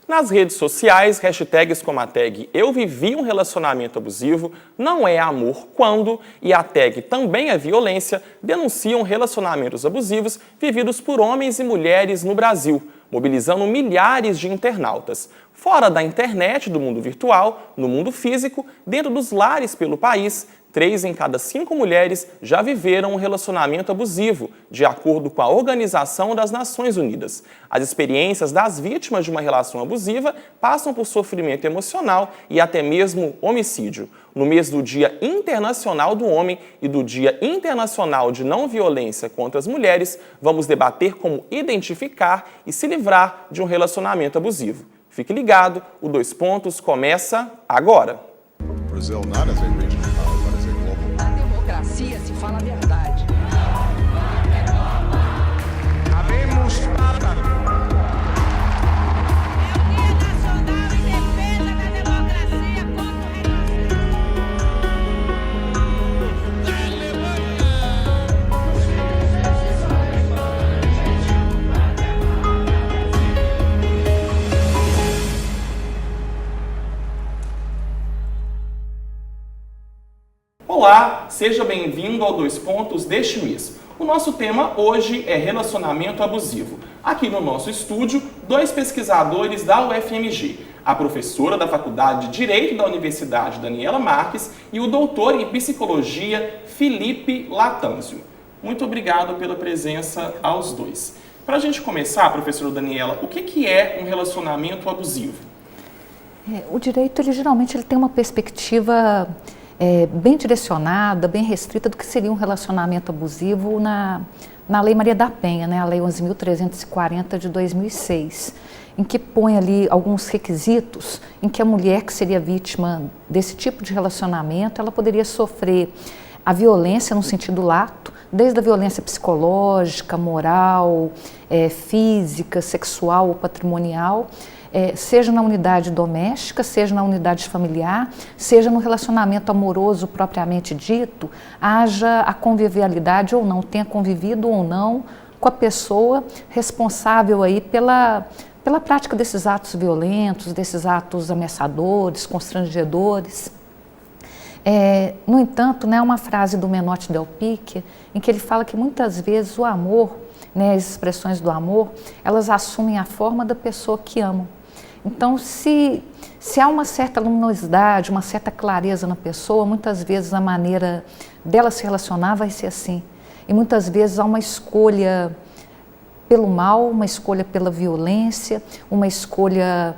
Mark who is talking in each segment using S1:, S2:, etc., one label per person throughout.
S1: Nas redes sociais, hashtags como a tag Eu Vivi um Relacionamento Abusivo, Não é Amor Quando e a tag Também é Violência denunciam relacionamentos abusivos vividos por homens e mulheres no Brasil, mobilizando milhares de internautas. Fora da internet, do mundo virtual, no mundo físico, dentro dos lares pelo país, 3 em cada 5 mulheres já viveram um relacionamento abusivo, de acordo com a Organização das Nações Unidas. As experiências das vítimas de uma relação abusiva passam por sofrimento emocional e até mesmo homicídio. No mês do Dia Internacional do Homem e do Dia Internacional de Não Violência contra as Mulheres, vamos debater como identificar e se livrar de um relacionamento abusivo. Fique ligado, o Dois Pontos começa agora.
S2: Brazil not as a regional power, but as a global power.
S3: Na democracia se fala a verdade.
S4: Habemos Papa.
S1: Olá, seja bem-vindo ao Dois Pontos deste mês. O nosso tema hoje é relacionamento abusivo. Aqui no nosso estúdio, 2 pesquisadores da UFMG, a professora da Faculdade de Direito da Universidade, Daniela Marques, e o doutor em Psicologia, Felipe Latânzio. Muito obrigado pela presença aos dois. Para a gente começar, professora Daniela, o que é um relacionamento abusivo?
S5: O direito, geralmente, tem uma perspectiva bem direcionada, bem restrita do que seria um relacionamento abusivo na Lei Maria da Penha, né, a Lei 11.340 de 2006, em que põe ali alguns requisitos em que a mulher que seria vítima desse tipo de relacionamento, ela poderia sofrer a violência no sentido lato, desde a violência psicológica, moral, física, sexual ou patrimonial, seja na unidade doméstica, seja na unidade familiar, seja no relacionamento amoroso propriamente dito, haja a convivialidade ou não, tenha convivido ou não com a pessoa responsável aí pela prática desses atos violentos, desses atos ameaçadores, constrangedores. No entanto, há uma frase do Menotti Del Pique em que ele fala que muitas vezes o amor, as expressões do amor, elas assumem a forma da pessoa que amam. Então, se há uma certa luminosidade, uma certa clareza na pessoa, muitas vezes a maneira dela se relacionar vai ser assim. E muitas vezes há uma escolha pelo mal, uma escolha pela violência, uma escolha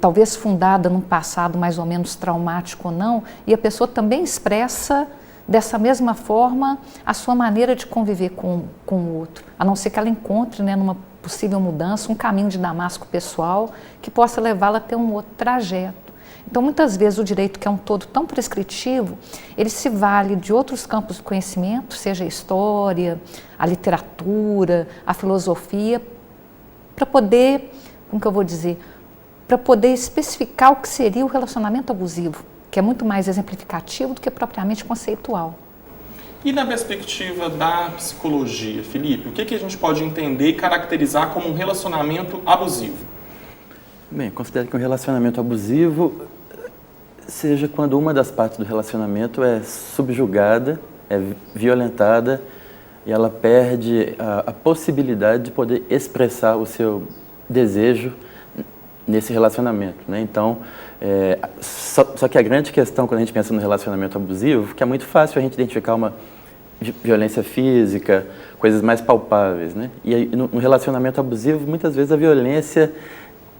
S5: talvez fundada num passado mais ou menos traumático ou não, e a pessoa também expressa dessa mesma forma a sua maneira de conviver com o outro, a não ser que ela encontre, numa possível mudança, um caminho de damasco pessoal que possa levá-la a ter um outro trajeto. Então, muitas vezes, o direito, que é um todo tão prescritivo, ele se vale de outros campos de conhecimento, seja a história, a literatura, a filosofia, para poder, para poder especificar o que seria o relacionamento abusivo, que é muito mais exemplificativo do que propriamente conceitual.
S1: E na perspectiva da psicologia, Felipe, o que a gente pode entender e caracterizar como um relacionamento abusivo?
S6: Bem, eu considero que um relacionamento abusivo seja quando uma das partes do relacionamento é subjugada, é violentada e ela perde a possibilidade de poder expressar o seu desejo nesse relacionamento, né? Então, só que a grande questão quando a gente pensa no relacionamento abusivo, que é muito fácil a gente identificar uma violência física, coisas mais palpáveis, né? E aí, no relacionamento abusivo, muitas vezes a violência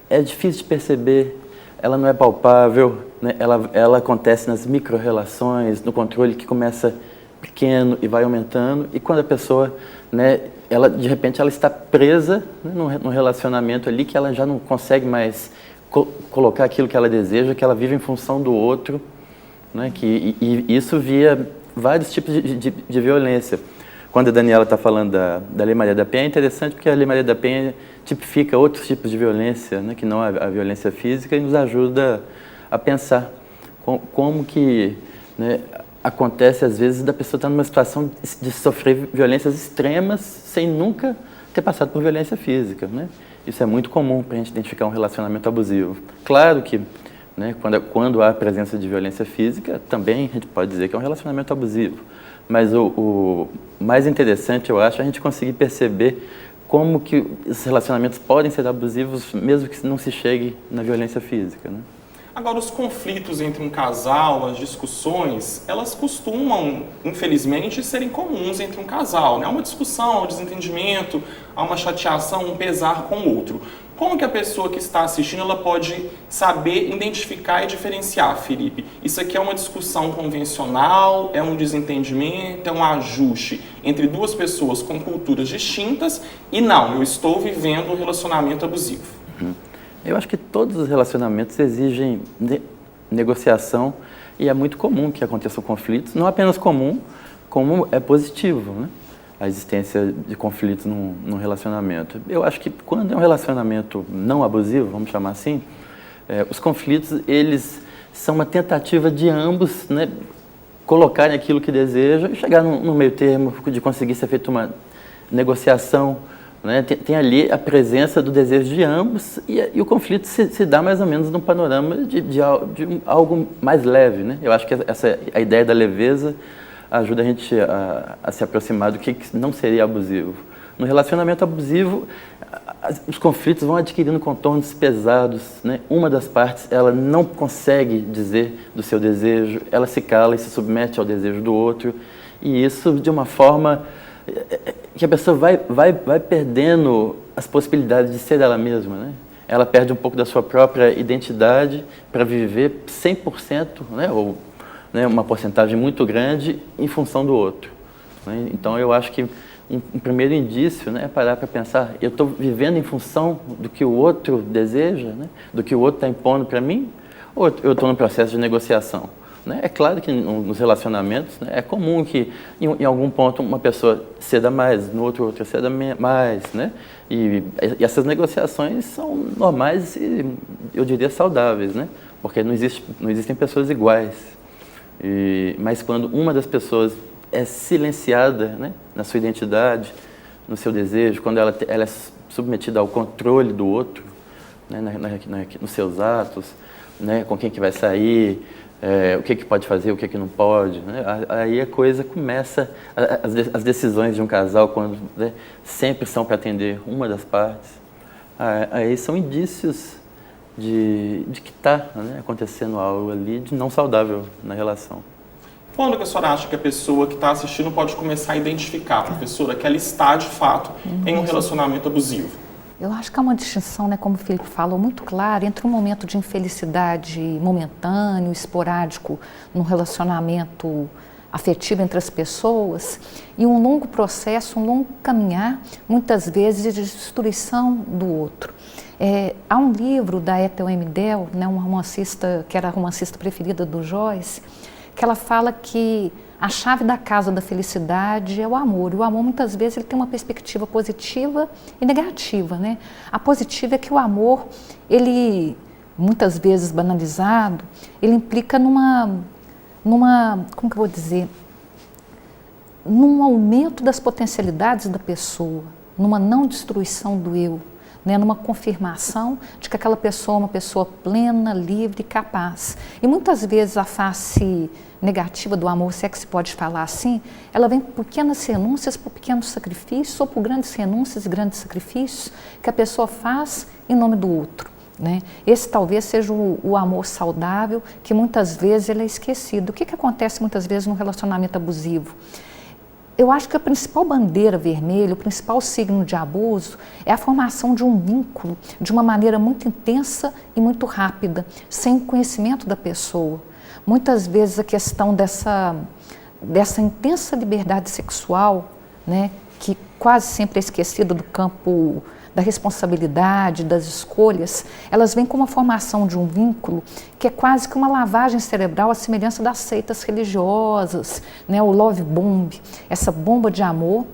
S6: é difícil de perceber, ela não é palpável, né? Ela acontece nas micro-relações, no controle que começa pequeno e vai aumentando, e quando a pessoa, né, de repente ela está presa, né, num relacionamento ali que ela já não consegue mais colocar aquilo que ela deseja, que ela vive em função do outro, né, e isso via vários tipos de violência. Quando a Daniela está falando da Lei Maria da Penha, é interessante porque a Lei Maria da Penha tipifica outros tipos de violência, né, que não a violência física, e nos ajuda a pensar como que, né, acontece às vezes da pessoa estar numa situação de sofrer violências extremas sem nunca ter passado por violência física, né? Isso é muito comum para a gente identificar um relacionamento abusivo. Claro que, né, quando há a presença de violência física, também a gente pode dizer que é um relacionamento abusivo. Mas o mais interessante, eu acho, é a gente conseguir perceber como que os relacionamentos podem ser abusivos, mesmo que não se chegue na violência física, né?
S1: Agora, os conflitos entre um casal, as discussões, elas costumam, infelizmente, serem comuns entre um casal, né? Há uma discussão, um desentendimento, há uma chateação, um pesar com o outro. Como que a pessoa que está assistindo ela pode saber identificar e diferenciar, Felipe? Isso aqui é uma discussão convencional, é um desentendimento, é um ajuste entre duas pessoas com culturas distintas e não, eu estou vivendo um relacionamento abusivo.
S6: Eu acho que todos os relacionamentos exigem negociação e é muito comum que aconteçam conflitos, não apenas comum, como é positivo, né? A existência de conflitos num relacionamento. Eu acho que quando é um relacionamento não abusivo, vamos chamar assim, os conflitos, eles são uma tentativa de ambos, né, colocarem aquilo que desejam e chegar no meio termo, de conseguir ser feita uma negociação, né? Tem ali a presença do desejo de ambos e o conflito se dá mais ou menos num panorama de algo mais leve, né? Eu acho que a ideia da leveza ajuda a gente a se aproximar do que não seria abusivo. No relacionamento abusivo, os conflitos vão adquirindo contornos pesados, né? Uma das partes, ela não consegue dizer do seu desejo, ela se cala e se submete ao desejo do outro, e isso de uma forma que a pessoa vai perdendo as possibilidades de ser ela mesma, né? Ela perde um pouco da sua própria identidade para viver 100%, né? Ou, né, uma porcentagem muito grande em função do outro, né? Então eu acho que um primeiro indício, né, é parar para pensar, eu estou vivendo em função do que o outro deseja, né? Do que o outro está impondo para mim, ou eu estou num processo de negociação? Né? É claro que nos relacionamentos, né, é comum que em algum ponto uma pessoa ceda mais, no outro outra ceda mais, né? E essas negociações são normais e eu diria saudáveis, né? Porque não existem pessoas iguais. Mas quando uma das pessoas é silenciada, né, na sua identidade, no seu desejo, quando ela é submetida ao controle do outro, né, nos seus atos, né, com quem que vai sair, o que pode fazer, o que não pode, né? Aí a coisa começa, as decisões de um casal, quando, né, sempre são para atender uma das partes, aí são indícios de que está, né, acontecendo algo ali de não saudável na relação.
S1: Quando que a senhora acha que a pessoa que está assistindo pode começar a identificar, professora, que ela está de fato em um relacionamento abusivo?
S5: Eu acho que há uma distinção, né, como o Felipe falou, muito clara entre um momento de infelicidade momentâneo, esporádico, num relacionamento afetivo entre as pessoas, e um longo processo, um longo caminhar, muitas vezes, de destruição do outro. Há um livro da Ethel Emidel, né, uma romancista que era a romancista preferida do Joyce, que ela fala que a chave da casa da felicidade é o amor. E o amor, muitas vezes, ele tem uma perspectiva positiva e negativa, né? A positiva é que o amor, ele, muitas vezes banalizado, ele implica numa, como que eu vou dizer, num aumento das potencialidades da pessoa, numa não destruição do eu, né, numa confirmação de que aquela pessoa é uma pessoa plena, livre e capaz. E muitas vezes a face negativa do amor, se é que se pode falar assim, ela vem por pequenas renúncias, por pequenos sacrifícios, ou por grandes renúncias e grandes sacrifícios que a pessoa faz em nome do outro, né? Esse talvez seja o amor saudável, que muitas vezes ele é esquecido. O que acontece muitas vezes no relacionamento abusivo? Eu acho que a principal bandeira vermelha, o principal signo de abuso é a formação de um vínculo de uma maneira muito intensa e muito rápida, sem conhecimento da pessoa. Muitas vezes a questão dessa intensa liberdade sexual, né, que quase sempre é esquecida do campo da responsabilidade, das escolhas, elas vêm com uma formação de um vínculo que é quase que uma lavagem cerebral à semelhança das seitas religiosas, né, o love bomb, essa bomba de amor,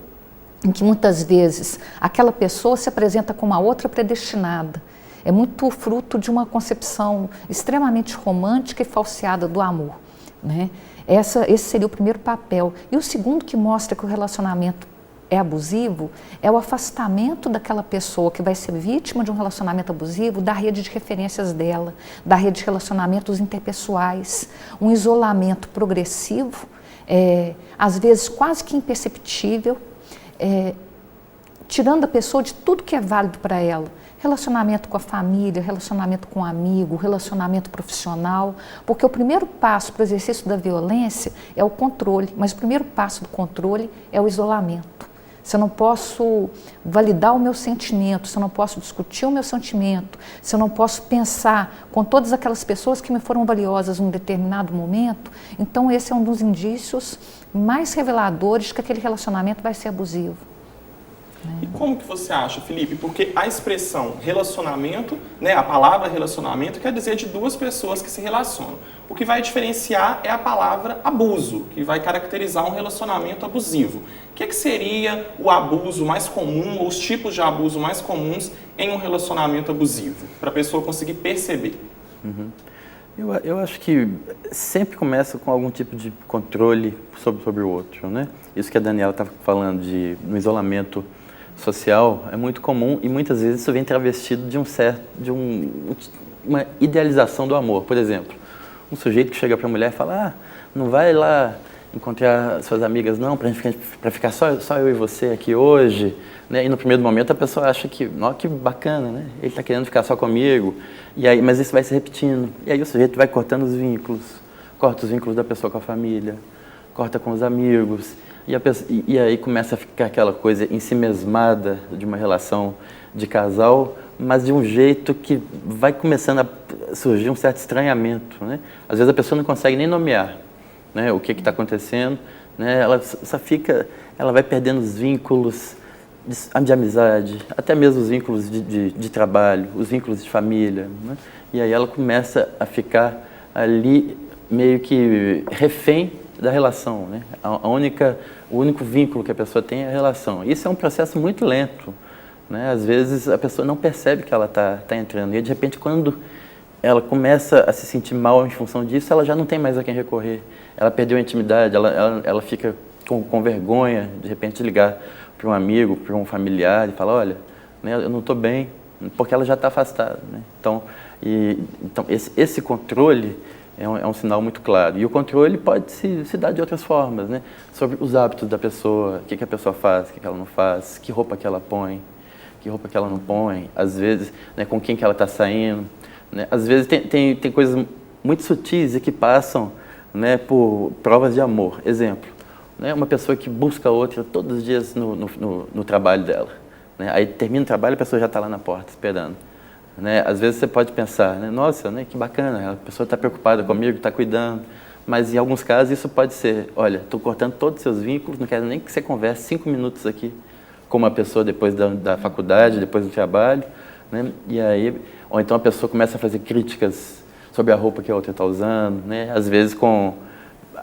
S5: em que muitas vezes aquela pessoa se apresenta como uma outra predestinada. É muito fruto de uma concepção extremamente romântica e falseada do amor, né? Esse seria o primeiro papel. E o segundo, que mostra que o relacionamento é abusivo é o afastamento daquela pessoa que vai ser vítima de um relacionamento abusivo da rede de referências dela, da rede de relacionamentos interpessoais, um isolamento progressivo, às vezes quase que imperceptível, tirando a pessoa de tudo que é válido para ela. Relacionamento com a família, relacionamento com o amigo, relacionamento profissional, porque o primeiro passo para o exercício da violência é o controle, mas o primeiro passo do controle é o isolamento. Se eu não posso validar o meu sentimento, se eu não posso discutir o meu sentimento, se eu não posso pensar com todas aquelas pessoas que me foram valiosas em um determinado momento, então esse é um dos indícios mais reveladores de que aquele relacionamento vai ser abusivo.
S1: E como que você acha, Felipe? Porque a expressão relacionamento, né, a palavra relacionamento quer dizer de duas pessoas que se relacionam. O que vai diferenciar é a palavra abuso, que vai caracterizar um relacionamento abusivo. O que seria o abuso mais comum, ou os tipos de abuso mais comuns em um relacionamento abusivo, para a pessoa conseguir perceber?
S6: Eu acho que sempre começa com algum tipo de controle sobre o outro, né? Isso que a Daniela estava falando no isolamento social é muito comum e muitas vezes isso vem travestido de uma idealização do amor. Por exemplo, um sujeito que chega para a mulher e fala: não vai lá encontrar suas amigas não, para ficar só eu e você aqui hoje, né? E no primeiro momento a pessoa acha que, ó, que bacana, né? Ele está querendo ficar só comigo, e aí, mas isso vai se repetindo, e aí o sujeito vai cortando os vínculos, corta os vínculos da pessoa com a família, corta com os amigos, e aí começa a ficar aquela coisa ensimesmada de uma relação de casal, mas de um jeito que vai começando a surgir um certo estranhamento, né? Às vezes a pessoa não consegue nem nomear, né, o que está acontecendo, né? Ela vai perdendo os vínculos de amizade, até mesmo os vínculos de trabalho, os vínculos de família, né? E aí ela começa a ficar ali meio que refém da relação, né? O único vínculo que a pessoa tem é a relação. Isso é um processo muito lento, né? Às vezes a pessoa não percebe que ela está entrando, e de repente quando ela começa a se sentir mal em função disso, ela já não tem mais a quem recorrer. Ela perdeu a intimidade, ela fica com vergonha, de repente, de ligar para um amigo, para um familiar e falar: olha, né, eu não estou bem, porque ela já está afastada, né? Então esse controle é um sinal muito claro. E o controle pode se dar de outras formas, né? Sobre os hábitos da pessoa, o que a pessoa faz, o que ela não faz, que roupa que ela põe, que roupa que ela não põe, às vezes, né, com quem que ela está saindo, né? Às vezes tem coisas muito sutis e que passam, né, por provas de amor. Exemplo, né, uma pessoa que busca a outra todos os dias no trabalho dela, né? Aí termina o trabalho e a pessoa já está lá na porta esperando, né? Às vezes você pode pensar, né, nossa, né, que bacana, a pessoa está preocupada comigo, está cuidando, mas em alguns casos isso pode ser: olha, estou cortando todos os seus vínculos, não quero nem que você converse 5 minutos aqui com uma pessoa depois da faculdade, depois do trabalho, né? E aí, ou então a pessoa começa a fazer críticas sobre a roupa que a outra está usando, né? Às vezes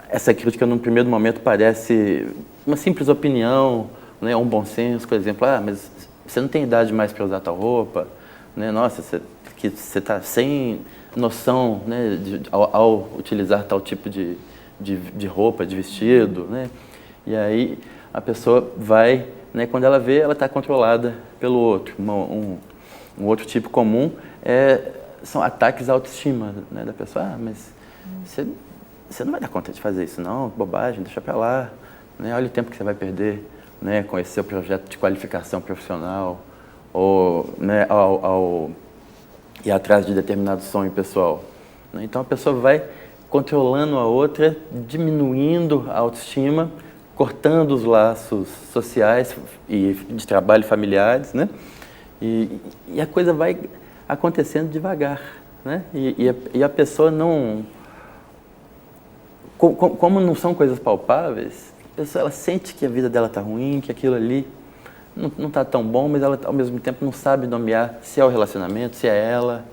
S6: essa crítica num primeiro momento parece uma simples opinião, né? Um bom senso, por exemplo: mas você não tem idade mais para usar tal roupa, né? Nossa, você está sem noção, né, ao utilizar tal tipo de roupa, de vestido, né? E aí a pessoa vai, né, quando ela vê, ela está controlada pelo outro. Um outro tipo comum são ataques à autoestima, né, da pessoa: mas você não vai dar conta de fazer isso não, bobagem, deixa pra lá, né? Olha o tempo que você vai perder, né, com esse seu projeto de qualificação profissional, ou, né, ao ir atrás de determinado sonho pessoal, né? Então a pessoa vai controlando a outra, diminuindo a autoestima, cortando os laços sociais e de trabalho familiares, né? E a coisa vai acontecendo devagar, né? E a pessoa não... Como não são coisas palpáveis, a pessoa, ela sente que a vida dela está ruim, que aquilo ali não está tão bom, mas ela, ao mesmo tempo, não sabe nomear se é o relacionamento, se é ela,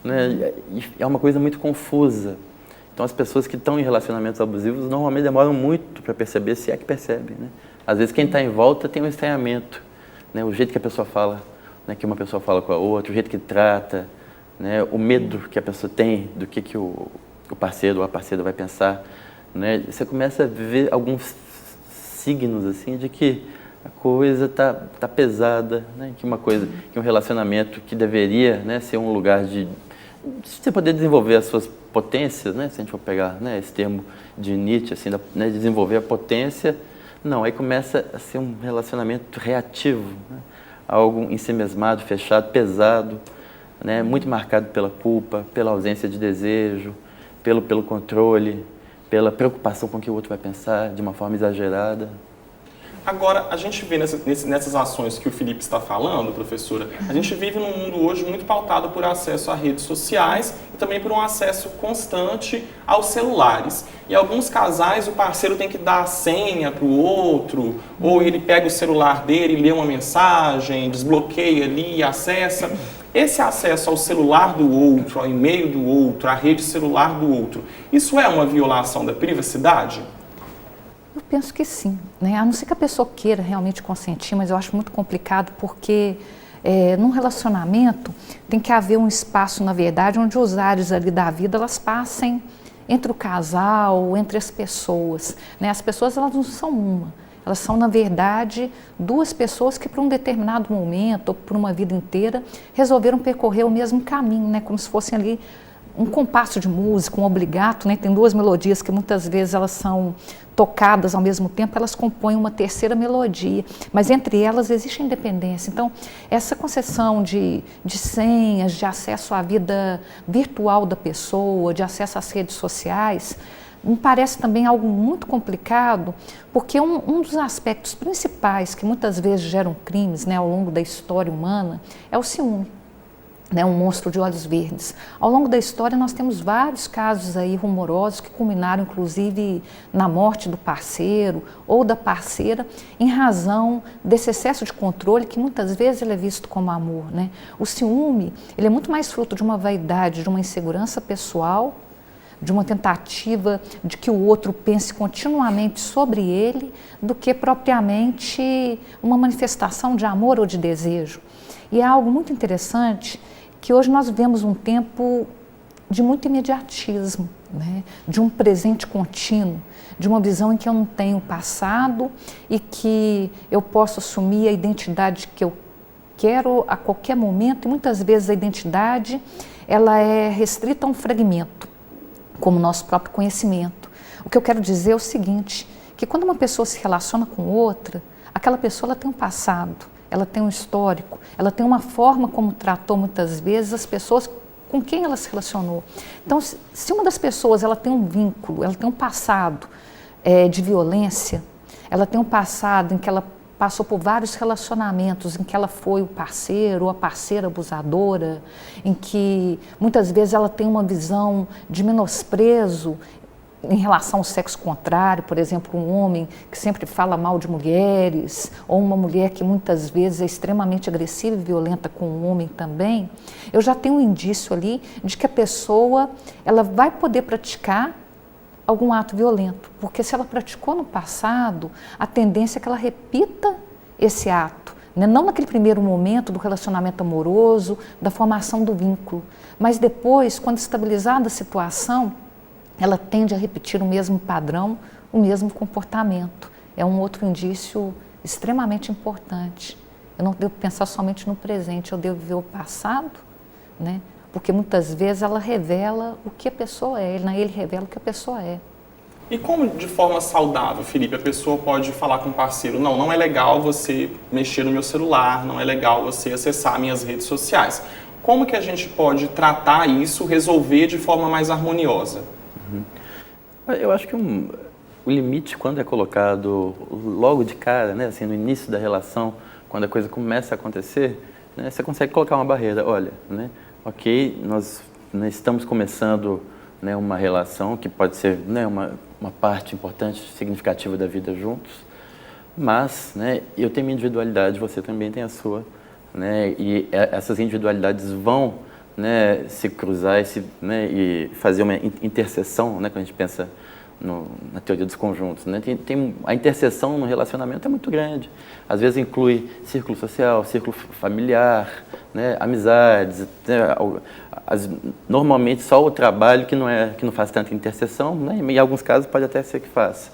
S6: né? E é uma coisa muito confusa. Então, as pessoas que estão em relacionamentos abusivos normalmente demoram muito para perceber, se é que percebe, né? Às vezes, quem está em volta tem um estranhamento, né? O jeito que a pessoa fala, né, que uma pessoa fala com a outra, o jeito que trata, né, o medo que a pessoa tem do que o parceiro ou a parceira vai pensar, né? Você começa a ver alguns signos assim de que a coisa tá pesada, né? Que um relacionamento que deveria, né, ser um lugar de você poder desenvolver as suas potências, né? Se a gente for pegar, né, esse termo de Nietzsche, assim, né, desenvolver a potência, não, aí começa a ser um relacionamento reativo, né? Algo ensimesmado, fechado, pesado, né? Muito marcado pela culpa, pela ausência de desejo, pelo controle, pela preocupação com o que o outro vai pensar de uma forma exagerada.
S1: Agora, a gente vê nessas ações que o Felipe está falando, professora, a gente vive num mundo hoje muito pautado por acesso a redes sociais e também por um acesso constante aos celulares. Em alguns casais, o parceiro tem que dar a senha para o outro, ou ele pega o celular dele e lê uma mensagem, desbloqueia ali e acessa. Esse acesso ao celular do outro, ao e-mail do outro, à rede celular do outro, isso é uma violação da privacidade?
S5: Eu penso que sim, né? A não ser que a pessoa queira realmente consentir, mas eu acho muito complicado porque num relacionamento tem que haver um espaço, na verdade, onde os áreas ali da vida elas passem entre o casal, entre as pessoas, né? As pessoas elas não são uma, elas são, na verdade, duas pessoas que por um determinado momento ou por uma vida inteira resolveram percorrer o mesmo caminho, né? Como se fossem ali um compasso de música, um obligato, né? Tem duas melodias que muitas vezes elas são tocadas ao mesmo tempo, elas compõem uma terceira melodia, mas entre elas existe independência. Então, essa concessão de senhas, de acesso à vida virtual da pessoa, de acesso às redes sociais, me parece também algo muito complicado, porque um dos aspectos principais que muitas vezes geram crimes, né, ao longo da história humana é o ciúme. Né, um monstro de olhos verdes. Ao longo da história nós temos vários casos aí rumorosos que culminaram inclusive na morte do parceiro ou da parceira em razão desse excesso de controle que muitas vezes ele é visto como amor, né? O ciúme, ele é muito mais fruto de uma vaidade, de uma insegurança pessoal, de uma tentativa de que o outro pense continuamente sobre ele, do que propriamente uma manifestação de amor ou de desejo. E é algo muito interessante que hoje nós vivemos um tempo de muito imediatismo, né? De um presente contínuo, de uma visão em que eu não tenho passado e que eu posso assumir a identidade que eu quero a qualquer momento, e muitas vezes a identidade ela é restrita a um fragmento, como o nosso próprio conhecimento. O que eu quero dizer é o seguinte, que quando uma pessoa se relaciona com outra, aquela pessoa ela tem um passado, ela tem um histórico, ela tem uma forma como tratou muitas vezes as pessoas com quem ela se relacionou. Então, se uma das pessoas ela tem um vínculo, ela tem um passado de violência, ela tem um passado em que ela passou por vários relacionamentos, em que ela foi o parceiro ou a parceira abusadora, em que muitas vezes ela tem uma visão de menosprezo em relação ao sexo contrário, por exemplo, um homem que sempre fala mal de mulheres, ou uma mulher que muitas vezes é extremamente agressiva e violenta com um homem também, eu já tenho um indício ali de que a pessoa ela vai poder praticar algum ato violento, porque se ela praticou no passado, a tendência é que ela repita esse ato, né? Não naquele primeiro momento do relacionamento amoroso, da formação do vínculo, mas depois, quando estabilizada a situação, ela tende a repetir o mesmo padrão, o mesmo comportamento. É um outro indício extremamente importante. Eu não devo pensar somente no presente, eu devo ver o passado, né? Porque muitas vezes ela revela o que a pessoa é, ele revela o que a pessoa é.
S1: E como de forma saudável, Felipe, a pessoa pode falar com o parceiro, não é legal você mexer no meu celular, não é legal você acessar minhas redes sociais. Como que a gente pode tratar isso, resolver de forma mais harmoniosa?
S6: Eu acho que o limite, quando é colocado logo de cara, né, assim, no início da relação, quando a coisa começa a acontecer, né, você consegue colocar uma barreira. Olha, né, ok, nós estamos começando, né, uma relação que pode ser, né, uma parte importante, significativa da vida juntos, mas, né, eu tenho minha individualidade, você também tem a sua, né, e essas individualidades vão, né, se cruzar e fazer uma interseção, né, quando a gente pensa na teoria dos conjuntos, né, a interseção no relacionamento é muito grande. Às vezes inclui círculo social, círculo familiar, né, amizades, né, normalmente só o trabalho que não faz tanta interseção, né, e em alguns casos pode até ser que faça.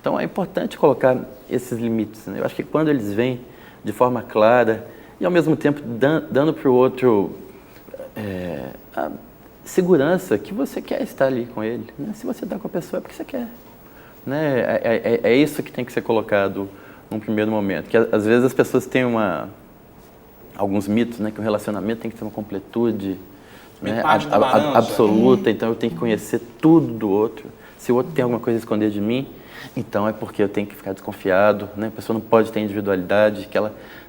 S6: Então é importante colocar esses limites, né? Eu acho que quando eles vêm de forma clara e ao mesmo tempo dando para o outro a segurança que você quer estar ali com ele, né? Se você está com a pessoa é porque você quer, né? É isso que tem que ser colocado num primeiro momento, que às vezes as pessoas têm alguns mitos, né? Que o relacionamento tem que ter uma completude, né? Absoluta, então eu tenho que conhecer tudo do outro. Se o outro tem alguma coisa a esconder de mim, então é porque eu tenho que ficar desconfiado, né? A pessoa não pode ter individualidade,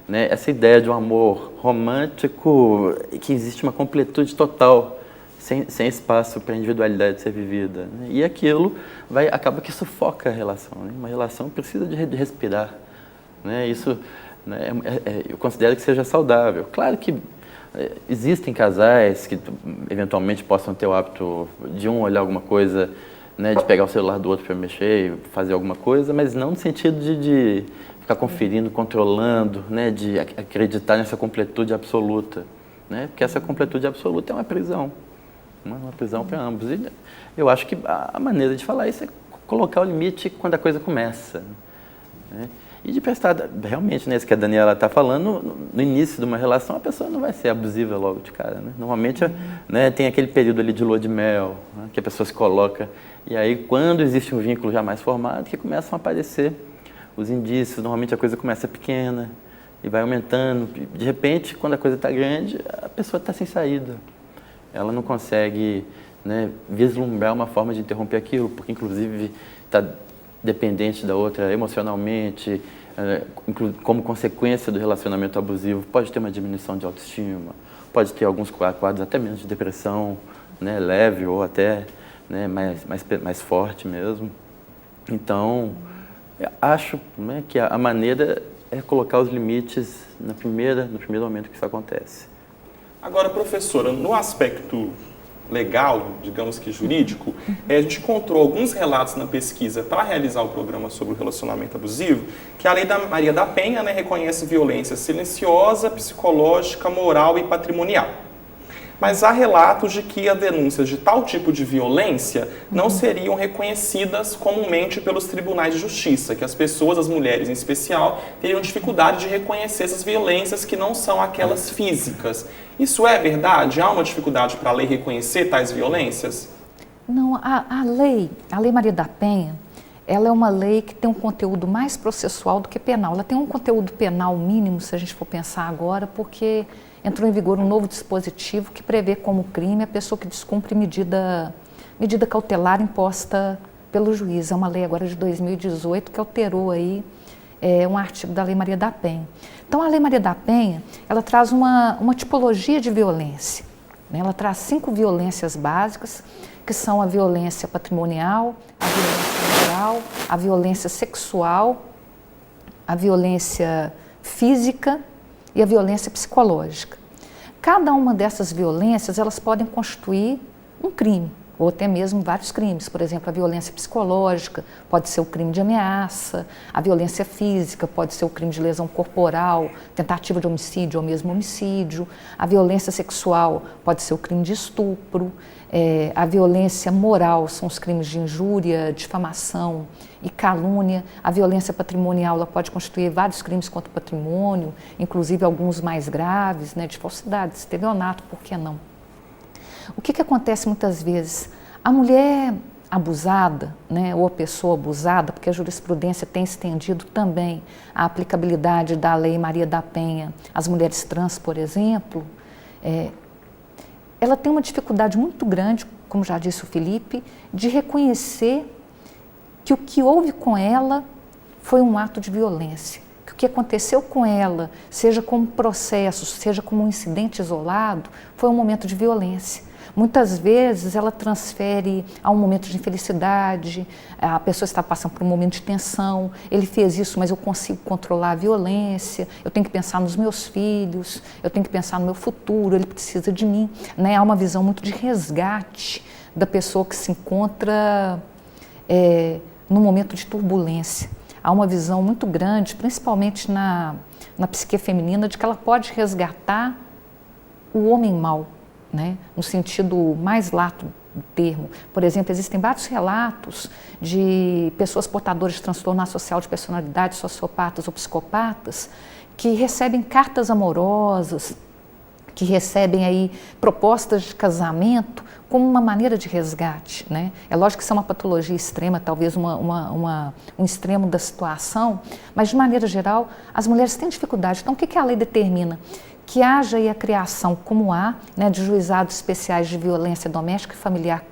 S6: né? Essa ideia de um amor romântico, que existe uma completude total, sem espaço para a individualidade ser vivida, né? E aquilo acaba que sufoca a relação, né? Uma relação precisa de respirar, né? Isso, né, eu considero que seja saudável. Claro que existem casais que eventualmente possam ter o hábito de um olhar alguma coisa, né, de pegar o celular do outro para mexer e fazer alguma coisa, mas não no sentido de ficar conferindo, controlando, né, de acreditar nessa completude absoluta, né, porque essa completude absoluta é uma prisão para ambos. E eu acho que a maneira de falar isso é colocar o limite quando a coisa começa, né, e de prestar, realmente, né, isso que a Daniela está falando, no início de uma relação, a pessoa não vai ser abusiva logo de cara, né? Normalmente, né, tem aquele período ali de lua de mel, né, que a pessoa se coloca, e aí quando existe um vínculo já mais formado, que começam a aparecer os indícios, normalmente a coisa começa pequena e vai aumentando, de repente, quando a coisa está grande, a pessoa está sem saída, ela não consegue, né, vislumbrar uma forma de interromper aquilo, porque inclusive está dependente da outra emocionalmente, como consequência do relacionamento abusivo, pode ter uma diminuição de autoestima, pode ter alguns quadros até mesmo de depressão, né, leve ou até, né, mais forte mesmo. Então, acho, né, que a maneira é colocar os limites no primeiro momento que isso acontece.
S1: Agora, professora, no aspecto legal, digamos que jurídico, a gente encontrou alguns relatos na pesquisa para realizar o programa sobre o relacionamento abusivo, que a Lei da Maria da Penha, né, reconhece violência silenciosa, psicológica, moral e patrimonial. Mas há relatos de que as denúncias de tal tipo de violência não seriam reconhecidas comumente pelos tribunais de justiça, que as pessoas, as mulheres em especial, teriam dificuldade de reconhecer essas violências que não são aquelas físicas. Isso é verdade? Há uma dificuldade para a lei reconhecer tais violências?
S5: Não, a lei Maria da Penha, ela é uma lei que tem um conteúdo mais processual do que penal. Ela tem um conteúdo penal mínimo, se a gente for pensar agora, porque entrou em vigor um novo dispositivo que prevê como crime a pessoa que descumpre medida cautelar imposta pelo juiz. É uma lei agora de 2018 que alterou aí um artigo da Lei Maria da Penha. Então, a Lei Maria da Penha, ela traz uma tipologia de violência, né? Ela traz 5 violências básicas, que são a violência patrimonial, a violência moral, a violência sexual, a violência física e a violência psicológica. Cada uma dessas violências, elas podem constituir um crime, ou até mesmo vários crimes. Por exemplo, a violência psicológica pode ser o crime de ameaça, a violência física pode ser o crime de lesão corporal, tentativa de homicídio ou mesmo homicídio, a violência sexual pode ser o crime de estupro, a violência moral são os crimes de injúria, difamação e calúnia, a violência patrimonial ela pode constituir vários crimes contra o patrimônio, inclusive alguns mais graves, né, de falsidade, estelionato, por que não? O que acontece muitas vezes? A mulher abusada, né, ou a pessoa abusada, porque a jurisprudência tem estendido também a aplicabilidade da Lei Maria da Penha às mulheres trans, por exemplo, ela tem uma dificuldade muito grande, como já disse o Felipe, de reconhecer que o que houve com ela foi um ato de violência, que o que aconteceu com ela, seja como processo, seja como um incidente isolado, foi um momento de violência. Muitas vezes ela transfere a um momento de infelicidade, a pessoa está passando por um momento de tensão, ele fez isso, mas eu consigo controlar a violência, eu tenho que pensar nos meus filhos, eu tenho que pensar no meu futuro, ele precisa de mim, né? Há uma visão muito de resgate da pessoa que se encontra num momento de turbulência. Há uma visão muito grande, principalmente na psique feminina, de que ela pode resgatar o homem mau, né? No sentido mais lato termo. Por exemplo, existem vários relatos de pessoas portadoras de transtorno associal de personalidade, sociopatas ou psicopatas, que recebem cartas amorosas, que recebem aí propostas de casamento como uma maneira de resgate, né? É lógico que isso é uma patologia extrema, talvez um extremo da situação, mas de maneira geral as mulheres têm dificuldade. Então o que a lei determina? Que haja aí a criação, como há, né, de juizados especiais de violência doméstica e familiar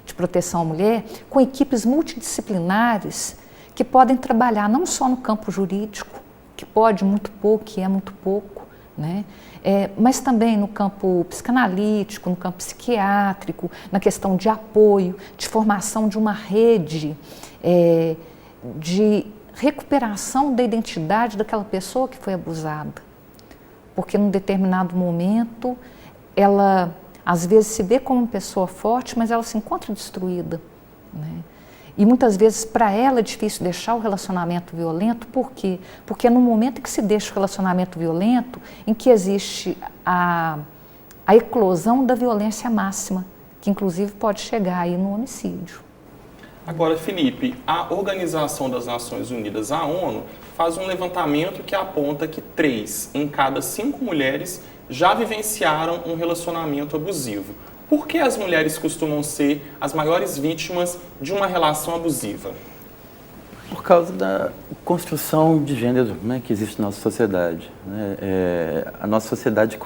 S5: de proteção à mulher, com equipes multidisciplinares que podem trabalhar não só no campo jurídico, que pode muito pouco, que é muito pouco, né? Mas também no campo psicanalítico, no campo psiquiátrico, na questão de apoio, de formação de uma rede de recuperação da identidade daquela pessoa que foi abusada. Porque num determinado momento ela às vezes se vê como uma pessoa forte, mas ela se encontra destruída, né? E muitas vezes para ela é difícil deixar o relacionamento violento. Por quê? Porque é no momento em que se deixa o relacionamento violento em que existe a eclosão da violência máxima, que inclusive pode chegar aí no homicídio.
S1: Agora, Felipe, a Organização das Nações Unidas, a ONU, faz um levantamento que aponta que 3 em cada 5 mulheres já vivenciaram um relacionamento abusivo. Por que as mulheres costumam ser as maiores vítimas de uma relação abusiva?
S6: Por causa da construção de gênero, né, que existe na nossa sociedade, né? A nossa sociedade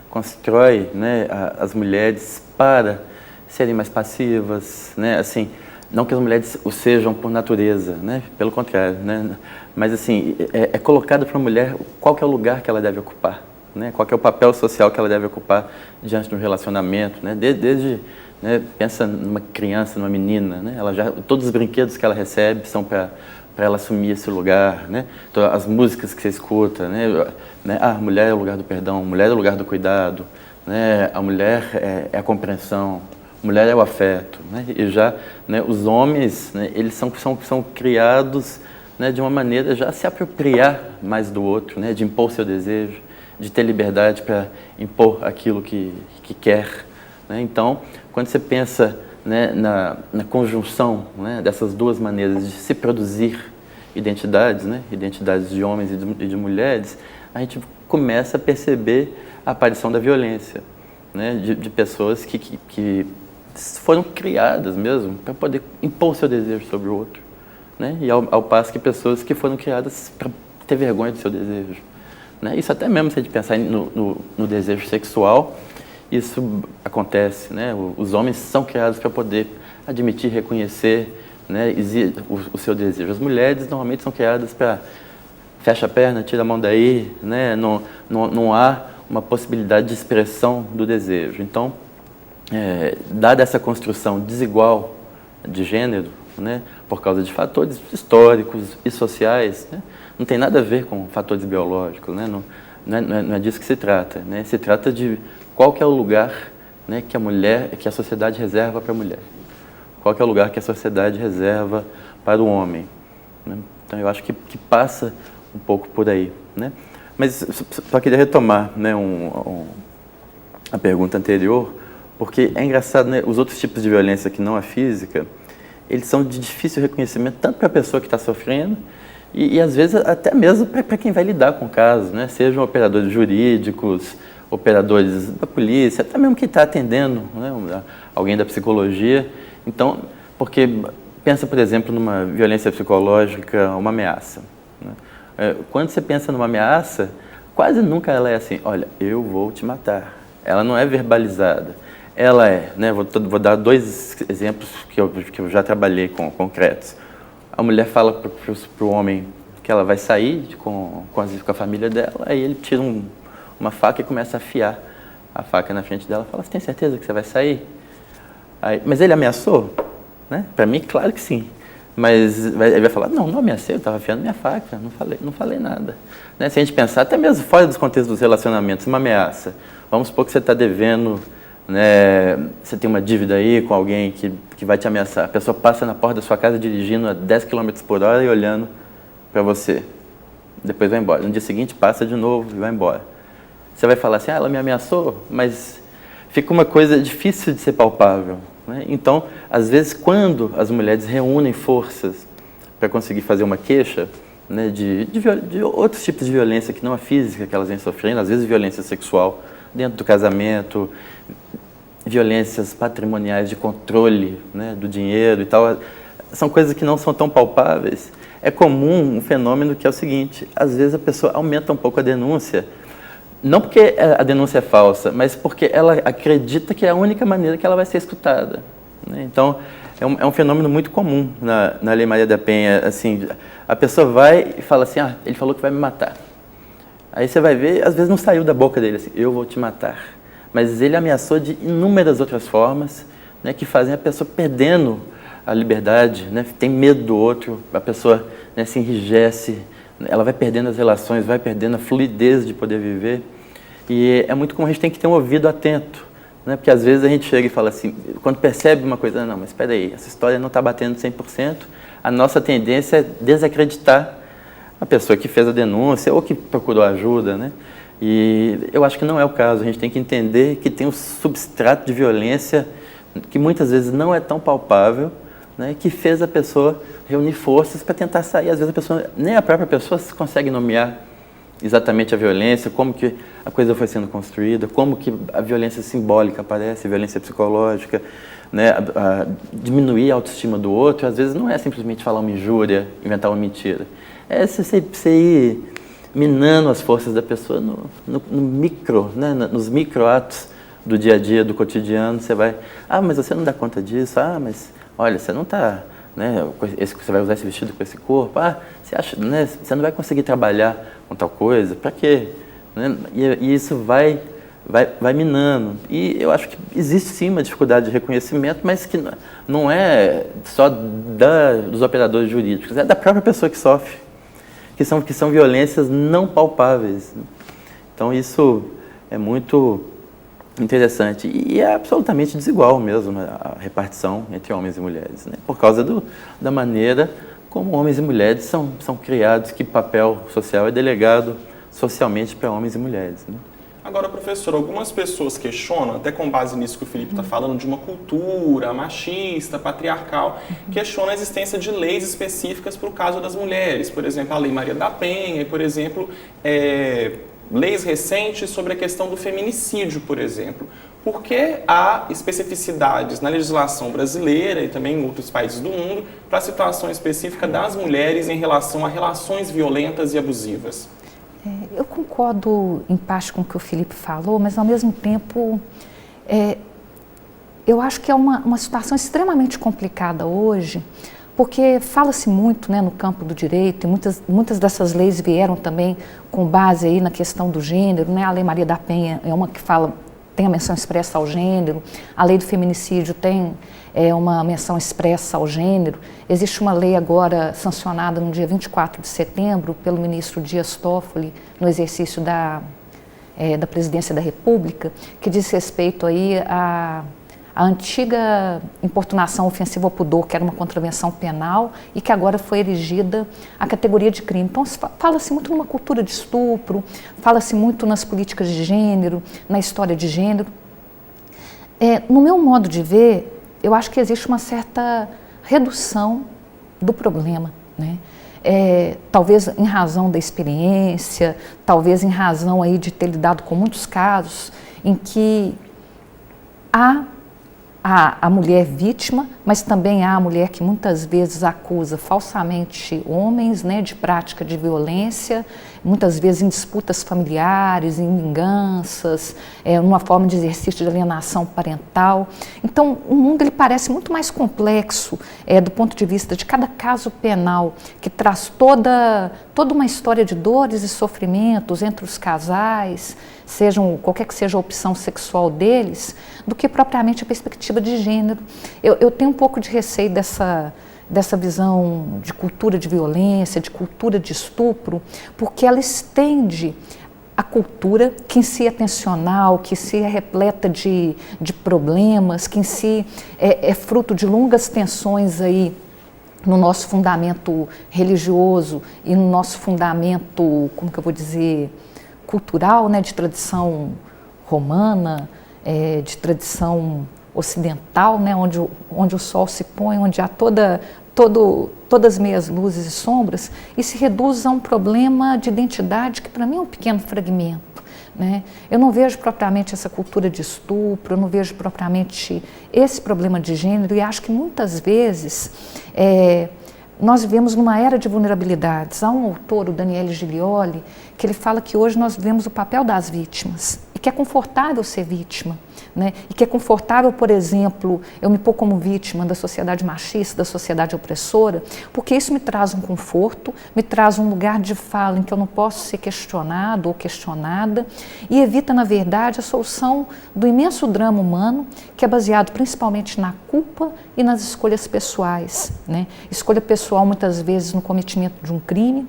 S6: constrói, né, as mulheres para serem mais passivas, né? Assim, não que as mulheres o sejam por natureza, né? Pelo contrário, né? Mas assim, é colocado para a mulher qual que é o lugar que ela deve ocupar, né? Qual que é o papel social que ela deve ocupar diante de um relacionamento, né? Desde né, pensa numa criança, numa menina, né? Todos os brinquedos que ela recebe são para ela assumir esse lugar, né? Então, as músicas que você escuta, né? A mulher é o lugar do perdão, a mulher é o lugar do cuidado, né? A mulher é a compreensão, a mulher é o afeto, né? E já, né, os homens, né, eles são criados, né, de uma maneira já a se apropriar mais do outro, né? De impor seu desejo, de ter liberdade para impor aquilo que quer, né? Então, quando você pensa, né, na conjunção, né, dessas duas maneiras de se produzir identidades, né, identidades de homens e de mulheres, a gente começa a perceber a aparição da violência, né, de pessoas que foram criadas mesmo para poder impor seu desejo sobre o outro, né, e ao passo que pessoas que foram criadas para ter vergonha do seu desejo. Né? Isso até mesmo se a gente pensar no desejo sexual, isso acontece, né? Os homens são criados para poder admitir, reconhecer, né, o seu desejo. As mulheres normalmente são criadas para fecha a perna, tira a mão daí, né? Não há uma possibilidade de expressão do desejo. Então, dada essa construção desigual de gênero, né, por causa de fatores históricos e sociais, né, não tem nada a ver com fatores biológicos, né? Não é disso que se trata, né? Se trata de qual que é o lugar, né, que a sociedade reserva para a mulher, qual que é o lugar que a sociedade reserva para o homem, né? Então eu acho que passa um pouco por aí, né? Mas só queria retomar, né, a pergunta anterior, porque é engraçado, né? Os outros tipos de violência que não a física, eles são de difícil reconhecimento tanto para a pessoa que está sofrendo e às vezes até mesmo para quem vai lidar com o caso, né? Sejam operadores jurídicos, operadores da polícia, até mesmo quem está atendendo, né, alguém da psicologia. Então, porque pensa, por exemplo, numa violência psicológica, uma ameaça, né? Quando você pensa numa ameaça, quase nunca ela é assim, olha, eu vou te matar. Ela não é verbalizada. Ela né, vou dar 2 exemplos que eu já trabalhei concretos. A mulher fala para o homem que ela vai sair com a família dela, aí ele tira uma faca e começa a afiar a faca na frente dela. Fala, você tem certeza que você vai sair? Aí, mas ele ameaçou? Né? Para mim, claro que sim. Mas ele vai falar, não ameacei, eu estava afiando minha faca, não falei nada. Né? Se a gente pensar, até mesmo fora dos contextos dos relacionamentos, uma ameaça. Vamos supor que você está devendo, né, você tem uma dívida aí com alguém que vai te ameaçar. A pessoa passa na porta da sua casa dirigindo a 10 km por hora e olhando para você. Depois vai embora. No dia seguinte passa de novo e vai embora. Você vai falar assim, ela me ameaçou, mas fica uma coisa difícil de ser palpável, né? Então, às vezes, quando as mulheres reúnem forças para conseguir fazer uma queixa, né, de outros tipos de violência que não a física que elas vêm sofrendo, às vezes violência sexual dentro do casamento, violências patrimoniais de controle, né, do dinheiro e tal, são coisas que não são tão palpáveis. É comum um fenômeno que é o seguinte: às vezes a pessoa aumenta um pouco a denúncia, não porque a denúncia é falsa, mas porque ela acredita que é a única maneira que ela vai ser escutada, né? Então, é um fenômeno muito comum na Lei Maria da Penha. Assim, a pessoa vai e fala assim: ah, ele falou que vai me matar. Aí você vai ver, às vezes não saiu da boca dele assim: eu vou te matar. Mas ele ameaçou de inúmeras outras formas, né, que fazem a pessoa perdendo a liberdade, né, tem medo do outro, a pessoa, né, se enrijece, ela vai perdendo as relações, vai perdendo a fluidez de poder viver. E é muito comum, a gente tem que ter um ouvido atento, né, porque às vezes a gente chega e fala assim, quando percebe uma coisa: não, mas espera aí, essa história não está batendo 100%, a nossa tendência é desacreditar a pessoa que fez a denúncia ou que procurou ajuda, né? E eu acho que não é o caso. A gente tem que entender que tem um substrato de violência que muitas vezes não é tão palpável, né, que fez a pessoa reunir forças para tentar sair. Às vezes a pessoa, nem a própria pessoa consegue nomear exatamente a violência, como que a coisa foi sendo construída, como que a violência simbólica aparece, a violência psicológica, né, diminuir a autoestima do outro. Às vezes não é simplesmente falar uma injúria, inventar uma mentira. É você ir minando as forças da pessoa no micro, né, nos microatos do dia a dia, do cotidiano. Você vai: ah, mas você não dá conta disso. Ah, mas olha, você não está, né, você vai usar esse vestido com esse corpo. Ah, você acha, né, você não vai conseguir trabalhar com tal coisa. Para quê? Né? E isso vai minando. E eu acho que existe sim uma dificuldade de reconhecimento, mas que não é só dos operadores jurídicos, é da própria pessoa que sofre, que são violências não palpáveis. Então isso é muito interessante e é absolutamente desigual mesmo a repartição entre homens e mulheres, né? Por causa da maneira como homens e mulheres são criados, que papel social é delegado socialmente para homens e mulheres, né?
S1: Agora, professor, algumas pessoas questionam, até com base nisso que o Felipe está falando, de uma cultura machista, patriarcal, questionam a existência de leis específicas para o caso das mulheres. Por exemplo, a Lei Maria da Penha e, por exemplo, leis recentes sobre a questão do feminicídio, por exemplo. Por que há especificidades na legislação brasileira e também em outros países do mundo para a situação específica das mulheres em relação a relações violentas e abusivas?
S5: Eu concordo em parte com o que o Felipe falou, mas ao mesmo tempo eu acho que é uma situação extremamente complicada hoje, porque fala-se muito, né, no campo do direito, e muitas dessas leis vieram também com base aí na questão do gênero, né? A Lei Maria da Penha é uma que tem a menção expressa ao gênero, a lei do feminicídio tem uma menção expressa ao gênero. Existe uma lei agora sancionada no dia 24 de setembro pelo ministro Dias Toffoli, no exercício da presidência da República, que diz respeito aí a antiga importunação ofensiva ao pudor, que era uma contravenção penal e que agora foi erigida à categoria de crime. Então, fala-se muito numa cultura de estupro, fala-se muito nas políticas de gênero, na história de gênero. No meu modo de ver, eu acho que existe uma certa redução do problema, né? Talvez em razão da experiência, talvez em razão aí de ter lidado com muitos casos em que há a mulher vítima, mas também há a mulher que muitas vezes acusa falsamente homens, né, de prática de violência, muitas vezes em disputas familiares, em vinganças, numa forma de exercício de alienação parental. Então, o mundo ele parece muito mais complexo do ponto de vista de cada caso penal, que traz toda uma história de dores e sofrimentos entre os casais, qualquer que seja a opção sexual deles, do que propriamente a perspectiva de gênero. Eu tenho um pouco de receio dessa visão de cultura de violência, de cultura de estupro, porque ela estende a cultura que em si é tensional, que em si é repleta de problemas, que em si é fruto de longas tensões aí no nosso fundamento religioso e no nosso fundamento, como que eu vou dizer, cultural, né, de tradição romana, de tradição ocidental, né, onde o sol se põe, onde há todas as meias luzes e sombras, e se reduz a um problema de identidade que para mim é um pequeno fragmento. Né? Eu não vejo propriamente essa cultura de estupro, eu não vejo propriamente esse problema de gênero, e acho que muitas vezes nós vivemos numa era de vulnerabilidades. Há um autor, o Daniele Giglioli, que ele fala que hoje nós vivemos o papel das vítimas, e que é confortável ser vítima, né? E que é confortável, por exemplo, eu me pôr como vítima da sociedade machista, da sociedade opressora, porque isso me traz um conforto, me traz um lugar de fala em que eu não posso ser questionado ou questionada, e evita, na verdade, a solução do imenso drama humano, que é baseado principalmente na culpa e nas escolhas pessoais, né? Escolha pessoal, muitas vezes, no cometimento de um crime,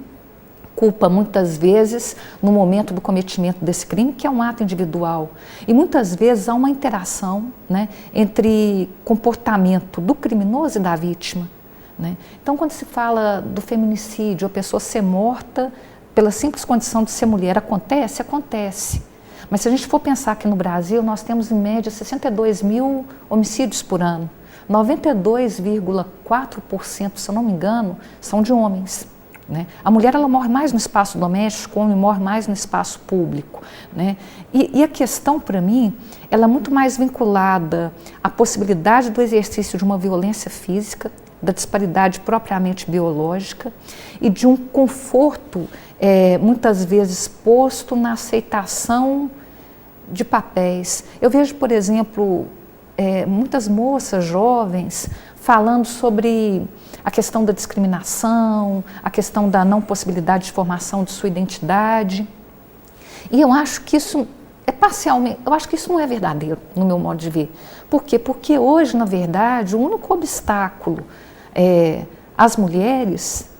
S5: culpa muitas vezes no momento do cometimento desse crime, que é um ato individual. E muitas vezes há uma interação, né, entre comportamento do criminoso e da vítima. Né? Então, quando se fala do feminicídio, a pessoa ser morta pela simples condição de ser mulher, acontece? Acontece. Mas se a gente for pensar que no Brasil nós temos em média 62 mil homicídios por ano, 92,4%, se eu não me engano, são de homens. Né? A mulher ela morre mais no espaço doméstico, o homem morre mais no espaço público. Né? E a questão, para mim, ela é muito mais vinculada à possibilidade do exercício de uma violência física, da disparidade propriamente biológica e de um conforto, muitas vezes, posto na aceitação de papéis. Eu vejo, por exemplo, muitas moças jovens falando sobre a questão da discriminação, a questão da não possibilidade de formação de sua identidade. E eu acho que isso é parcialmente, eu acho que isso não é verdadeiro, no meu modo de ver. Por quê? Porque hoje, na verdade, o único obstáculo às mulheres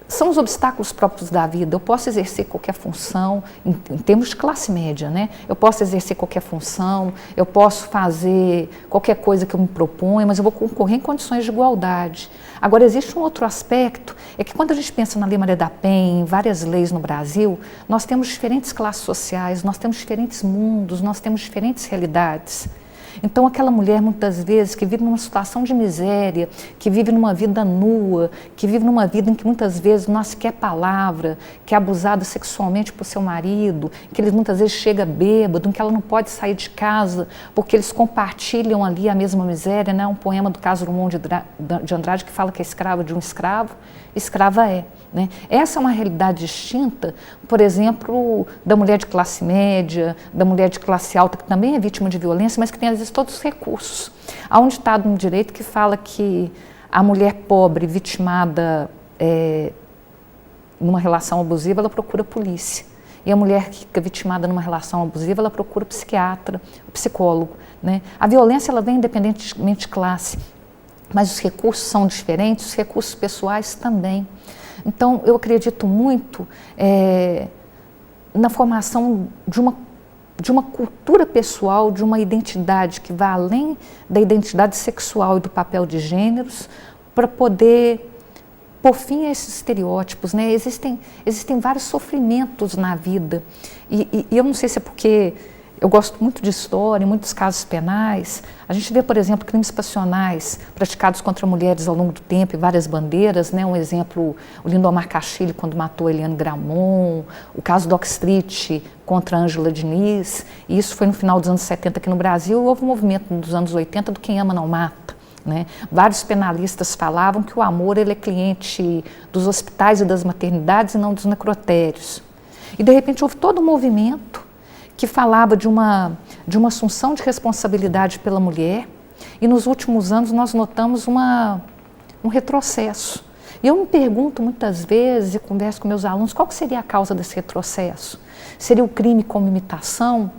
S5: são os obstáculos próprios da vida. Eu posso exercer qualquer função, em termos de classe média, né? Eu posso exercer qualquer função, eu posso fazer qualquer coisa que eu me proponha, mas eu vou concorrer em condições de igualdade. Agora, existe um outro aspecto, é que quando a gente pensa na Lei Maria da Penha, em várias leis no Brasil, nós temos diferentes classes sociais, nós temos diferentes mundos, nós temos diferentes realidades. Então, aquela mulher, muitas vezes, que vive numa situação de miséria, que vive numa vida nua, que vive numa vida em que muitas vezes não há sequer palavra, que é abusada sexualmente por seu marido, que ele muitas vezes chega bêbado, em que ela não pode sair de casa, porque eles compartilham ali a mesma miséria, né? Um poema do Carlos Drummond de Andrade que fala que é escrava de um escravo, escrava é. Né? Essa é uma realidade distinta, por exemplo, da mulher de classe média, da mulher de classe alta, que também é vítima de violência, mas que tem, às vezes, todos os recursos. Há um ditado no direito que fala que a mulher pobre vitimada numa relação abusiva, ela procura a polícia. E a mulher que fica vitimada numa relação abusiva, ela procura o psiquiatra, o psicólogo. Né? A violência ela vem independentemente de classe, mas os recursos são diferentes, os recursos pessoais também. Então, eu acredito muito na formação de uma cultura pessoal, de uma identidade que vá além da identidade sexual e do papel de gêneros, para poder pôr fim a esses estereótipos. Né? Existem vários sofrimentos na vida, e eu não sei se é porque eu gosto muito de história, em muitos casos penais. A gente vê, por exemplo, crimes passionais praticados contra mulheres ao longo do tempo e várias bandeiras, né? Um exemplo, o Lindomar Castilho, quando matou Eliane Gramont, o caso do Oxstreet contra Ângela Diniz, e isso foi no final dos anos 70 aqui no Brasil. Houve um movimento nos anos 80 do Quem Ama Não Mata. Né? Vários penalistas falavam que o amor ele é cliente dos hospitais e das maternidades e não dos necrotérios. E, de repente, houve todo um movimento que falava de uma assunção de responsabilidade pela mulher, e nos últimos anos nós notamos um retrocesso. E eu me pergunto muitas vezes, e converso com meus alunos, qual que seria a causa desse retrocesso? Seria o crime como imitação?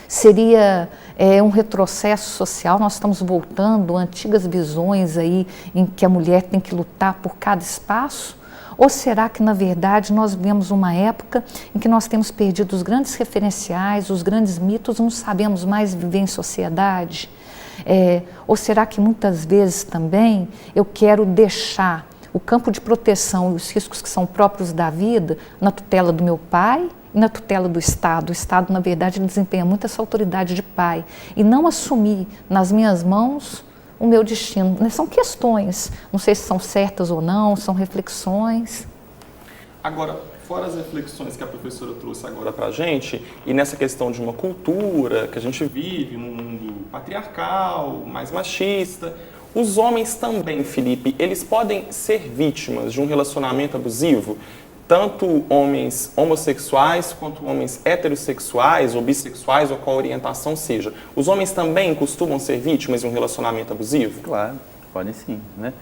S5: Seria um retrocesso social? Nós estamos voltando a antigas visões aí em que a mulher tem que lutar por cada espaço? Ou será que, na verdade, nós vivemos uma época em que nós temos perdido os grandes referenciais, os grandes mitos, não sabemos mais viver em sociedade? Ou será que muitas vezes também eu quero deixar o campo de proteção e os riscos que são próprios da vida na tutela do meu pai e na tutela do Estado. O Estado, na verdade, ele desempenha muito essa autoridade de pai. E não assumir nas minhas mãos o meu destino. São questões, não sei se são certas ou não, são reflexões.
S1: Agora, fora as reflexões que a professora trouxe agora para a gente, e nessa questão de uma cultura que a gente vive num mundo patriarcal, mais machista, os homens também, Felipe, eles podem ser vítimas de um relacionamento abusivo? Tanto homens homossexuais quanto homens heterossexuais ou bissexuais ou qual orientação seja. Os homens também costumam ser vítimas de um relacionamento abusivo?
S6: Claro, podem sim, né?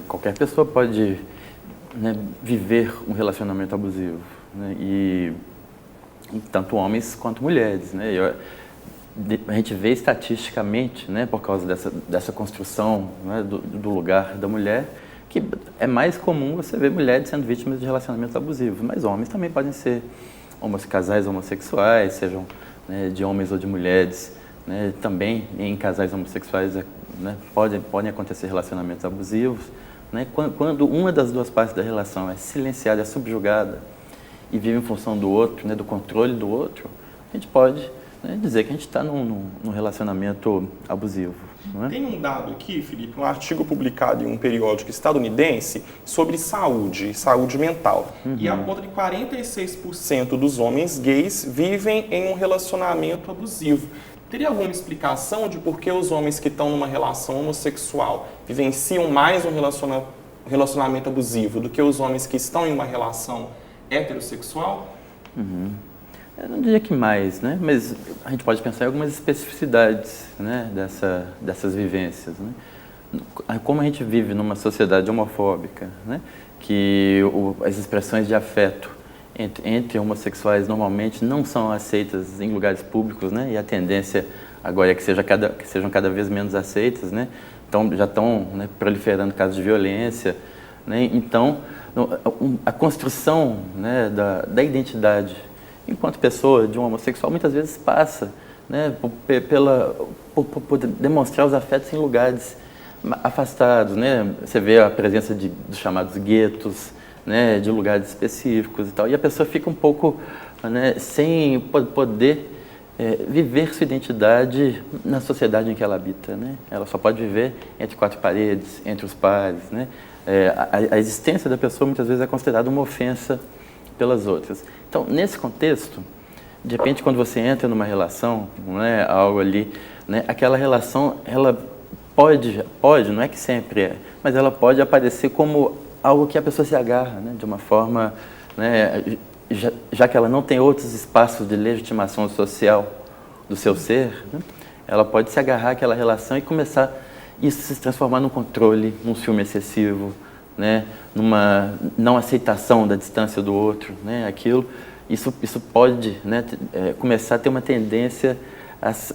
S6: Qualquer pessoa pode, né, viver um relacionamento abusivo, né? E tanto homens quanto mulheres, né? A gente vê estatisticamente, né, por causa dessa construção, né, do lugar da mulher, que é mais comum você ver mulheres sendo vítimas de relacionamentos abusivos, mas homens também podem ser casais homossexuais, sejam, né, de homens ou de mulheres, né, também em casais homossexuais, né, podem acontecer relacionamentos abusivos, né, quando uma das duas partes da relação é silenciada, é subjugada e vive em função do outro, né, do controle do outro, a gente pode, né, dizer que a gente está num relacionamento abusivo. Não é?
S1: Tem um dado aqui, Felipe, um artigo publicado em um periódico estadunidense sobre saúde mental. E aponta que 46% dos homens gays vivem em um relacionamento abusivo. Teria alguma explicação de por que os homens que estão numa relação homossexual vivenciam mais um relacionamento abusivo do que os homens que estão em uma relação heterossexual?
S6: Eu não diria que mais, né? Mas a gente pode pensar em algumas especificidades, né, dessas vivências, né? Como a gente vive numa sociedade homofóbica, né, que as expressões de afeto entre homossexuais normalmente não são aceitas em lugares públicos, né? E a tendência agora é que sejam cada vez menos aceitas, né? Então já estão, né, proliferando casos de violência, né? Então a construção, né, da identidade enquanto pessoa de um homossexual muitas vezes passa, né, por demonstrar os afetos em lugares afastados, né? Você vê a presença dos chamados guetos, né, de lugares específicos e tal, e a pessoa fica um pouco, né, sem poder viver sua identidade na sociedade em que ela habita, né? Ela só pode viver entre quatro paredes, entre os pares, né? A existência da pessoa muitas vezes é considerada uma ofensa pelas outras. Então, nesse contexto, de repente, quando você entra numa relação, né, algo ali, né, aquela relação, ela pode, não é que sempre é, mas ela pode aparecer como algo que a pessoa se agarra, né, de uma forma, né, já que ela não tem outros espaços de legitimação social do seu ser, né, ela pode se agarrar àquela relação e começar isso se transformar num controle, num ciúme excessivo, né, numa não aceitação da distância do outro, né, isso pode, né, começar a ter uma tendência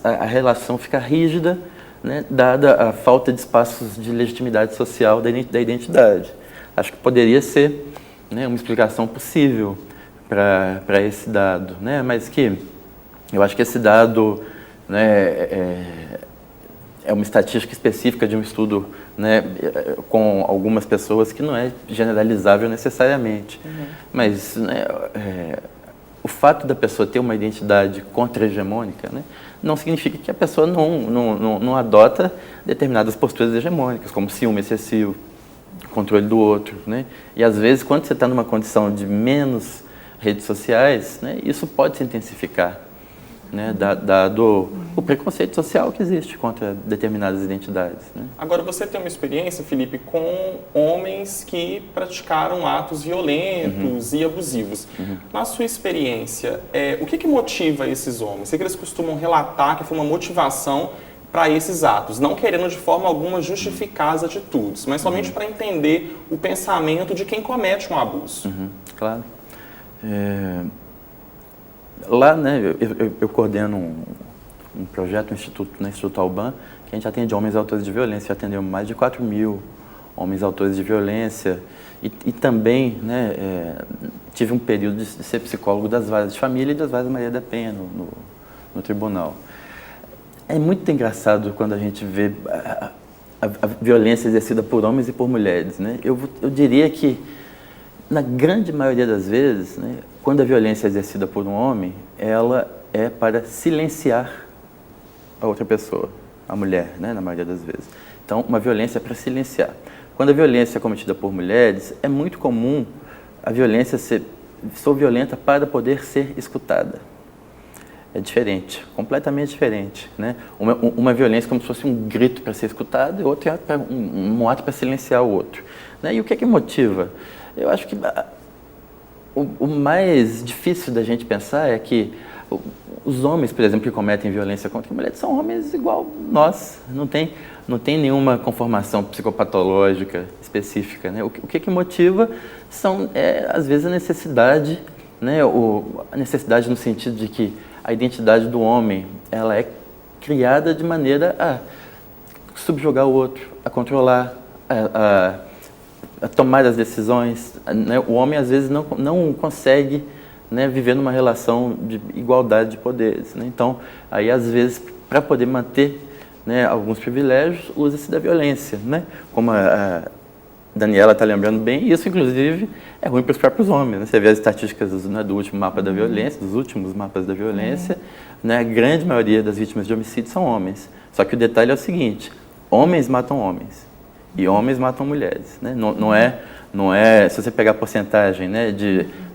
S6: a relação ficar rígida, né, dada a falta de espaços de legitimidade social da identidade. Acho que poderia ser, né, uma explicação possível para esse dado, né, mas que eu acho que esse dado, né, é uma estatística específica de um estudo, né, com algumas pessoas que não é generalizável necessariamente. Mas, né, o fato da pessoa ter uma identidade contra-hegemônica, né, não significa que a pessoa não adota determinadas posturas hegemônicas, como ciúme excessivo, controle do outro, né? E às vezes, quando você está numa condição de menos redes sociais, né, isso pode se intensificar, né, dado o preconceito social que existe contra determinadas identidades, né?
S1: Agora, você tem uma experiência, Felipe, com homens que praticaram atos violentos e abusivos. Na sua experiência, o que motiva esses homens? O que eles costumam relatar que foi uma motivação para esses atos? Não querendo de forma alguma justificar as atitudes, mas somente para entender o pensamento de quem comete um abuso.
S6: Claro. Lá, né, eu coordeno um projeto, um instituto, né, Instituto Alban, que a gente atende homens autores de violência. Atendemos mais de 4.000 homens autores de violência e também, né, tive um período de ser psicólogo das varas de família e das varas Maria da Penha no tribunal. É muito engraçado quando a gente vê a violência exercida por homens e por mulheres, né? Eu diria que, na grande maioria das vezes, né, quando a violência é exercida por um homem, ela é para silenciar a outra pessoa, a mulher, né, na maioria das vezes. Então, uma violência é para silenciar. Quando a violência é cometida por mulheres, é muito comum a violência ser violenta para poder ser escutada. É diferente, completamente diferente, né? Uma violência como se fosse um grito para ser escutado e outra é um ato para silenciar o outro, né? E o que é que motiva? Eu acho que o mais difícil da gente pensar é que os homens, por exemplo, que cometem violência contra mulheres são homens igual nós, não tem nenhuma conformação psicopatológica específica, né? O que motiva são, às vezes, a necessidade, né? A necessidade no sentido de que a identidade do homem, ela é criada de maneira a subjugar o outro, a controlar, a tomar as decisões, né? O homem, às vezes, não consegue, né, viver numa relação de igualdade de poderes, né? Então, aí, às vezes, para poder manter, né, alguns privilégios, usa-se da violência, né? Como a Daniela está lembrando bem, isso, inclusive, é ruim para os próprios homens, né? Você vê as estatísticas, né, do último mapa da violência, dos últimos mapas da violência, né? A grande maioria das vítimas de homicídio são homens. Só que o detalhe é o seguinte: homens matam homens e homens matam mulheres, né? Não é, se você pegar a porcentagem, né,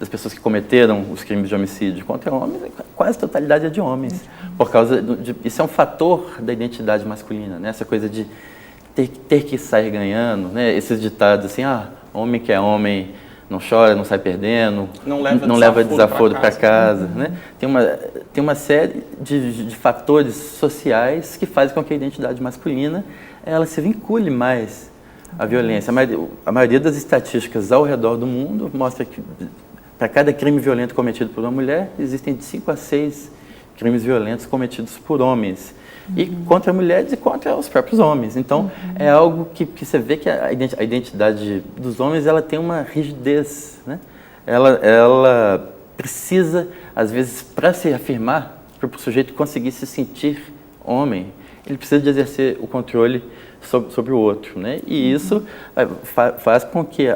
S6: das pessoas que cometeram os crimes de homicídio contra homens, quase a totalidade é de homens. Por causa isso é um fator da identidade masculina, né? Essa coisa de ter que sair ganhando, né? Esses ditados assim, homem que é homem não chora, não sai perdendo, não leva desaforo para casa, né? Tem uma série de fatores sociais que fazem com que a identidade masculina ela se vincule mais à violência. A maioria das estatísticas ao redor do mundo mostra que para cada crime violento cometido por uma mulher, existem de 5 a 6 crimes violentos cometidos por homens. E contra mulheres e contra os próprios homens. Então, é algo que você vê que a identidade dos homens ela tem uma rigidez, né? Ela precisa, às vezes, para se afirmar, para o sujeito conseguir se sentir homem, ele precisa de exercer o controle sobre o outro, né? E isso faz com que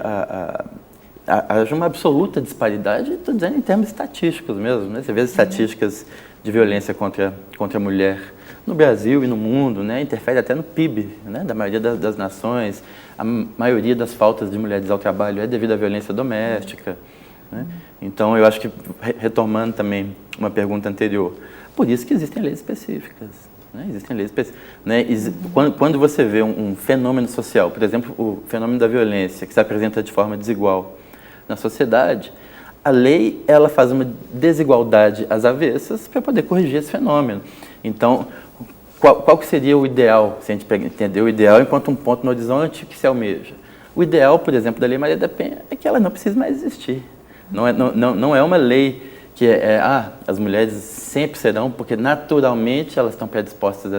S6: haja uma absoluta disparidade, estou dizendo em termos estatísticos mesmo, né? Você vê as estatísticas de violência contra a mulher no Brasil e no mundo, né? Interfere até no PIB, né, da maioria das nações. A maioria das faltas de mulheres ao trabalho é devido à violência doméstica, né? Então, eu acho que, retomando também uma pergunta anterior, por isso que existem leis específicas, né? Existem leis específicas, né? Quando você vê um fenômeno social, por exemplo, o fenômeno da violência, que se apresenta de forma desigual na sociedade, a lei ela faz uma desigualdade às avessas para poder corrigir esse fenômeno. Então, qual que seria o ideal, se a gente entender o ideal enquanto um ponto no horizonte que se almeja? O ideal, por exemplo, da Lei Maria da Penha é que ela não precise mais existir. Não é uma lei que as mulheres sempre serão, porque naturalmente elas estão predispostas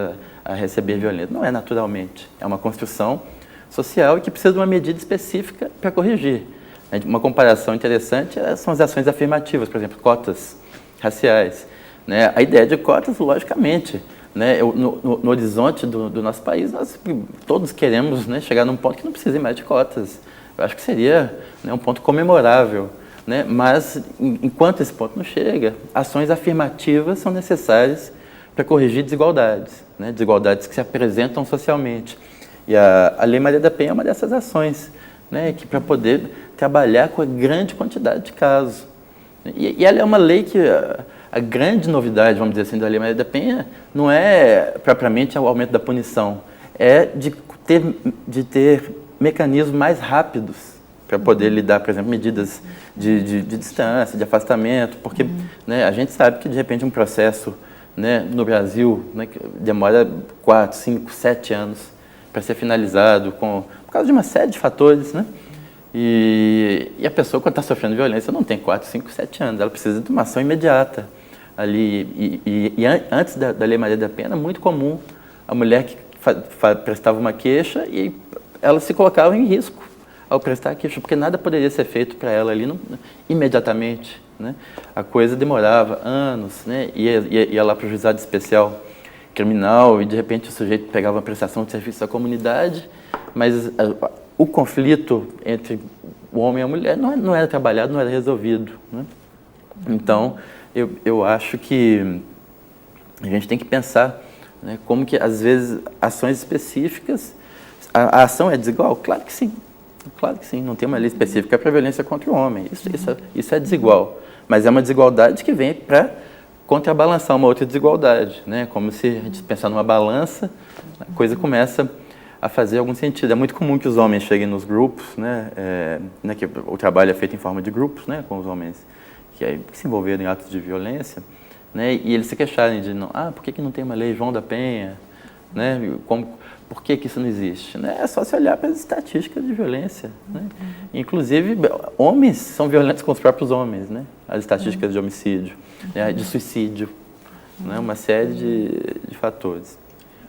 S6: a receber violência. Não é naturalmente. É uma construção social e que precisa de uma medida específica para corrigir. Uma comparação interessante são as ações afirmativas, por exemplo, cotas raciais, né? A ideia de cotas, logicamente, né? No horizonte do nosso país, nós todos queremos, né, chegar num ponto que não precise mais de cotas. Eu acho que seria, né, um ponto comemorável, né? Mas, enquanto esse ponto não chega, ações afirmativas são necessárias para corrigir desigualdades, né? Desigualdades que se apresentam socialmente. E a Lei Maria da Penha é uma dessas ações, né, que para poder trabalhar com a grande quantidade de casos. E ela é uma lei que a grande novidade, vamos dizer assim, da Lei Maria da Penha não é propriamente o aumento da punição, é de ter mecanismos mais rápidos para poder lidar, por exemplo, medidas de distância, de afastamento, porque, né, a gente sabe que, de repente, um processo, né, no Brasil, né, que demora 4, 5, 7 anos para ser finalizado, por causa de uma série de fatores, né? E a pessoa, quando está sofrendo violência, não tem 4, 5, 7 anos, ela precisa de uma ação imediata ali. E antes da Lei Maria da Penha, era muito comum a mulher que prestava uma queixa e ela se colocava em risco ao prestar a queixa, porque nada poderia ser feito para ela ali imediatamente, né? A coisa demorava anos, né? Ia lá para o juizado especial criminal e de repente o sujeito pegava uma prestação de serviço à comunidade, mas o conflito entre o homem e a mulher não era trabalhado, não era resolvido, né? Então, eu acho que a gente tem que pensar, né, como que, às vezes, ações específicas... A ação é desigual? Claro que sim. Claro que sim. Não tem uma lei específica para a violência contra o homem. Isso é desigual. Mas é uma desigualdade que vem para contrabalançar uma outra desigualdade, né? Como se a gente pensar numa balança, a coisa começa a fazer algum sentido. É muito comum que os homens cheguem nos grupos, né? Que o trabalho é feito em forma de grupos, né? Com os homens que se envolveram em atos de violência, né? E eles se queixarem de, por que não tem uma lei João da Penha? Né? Por que isso não existe? Né? É só se olhar para as estatísticas de violência, né? Inclusive, homens são violentos com os próprios homens, né? As estatísticas de homicídio, né? De suicídio, né? Uma série de fatores.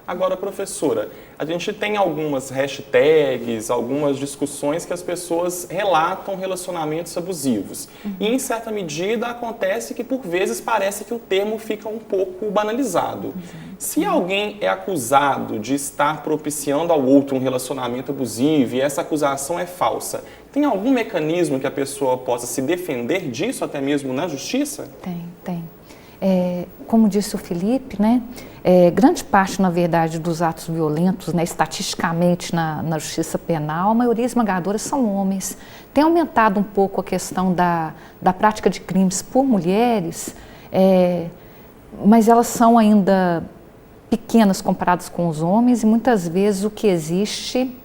S1: Agora, professora, a gente tem algumas hashtags, algumas discussões que as pessoas relatam relacionamentos abusivos. E, em certa medida, acontece que, por vezes, parece que o termo fica um pouco banalizado. Se alguém é acusado de estar propiciando ao outro um relacionamento abusivo e essa acusação é falsa, tem algum mecanismo que a pessoa possa se defender disso, até mesmo na justiça?
S5: Tem. Como disse o Felipe, né, grande parte, na verdade, dos atos violentos, né, estatisticamente na justiça penal, a maioria esmagadora são homens. Tem aumentado um pouco a questão da prática de crimes por mulheres, mas elas são ainda pequenas comparadas com os homens e muitas vezes o que existe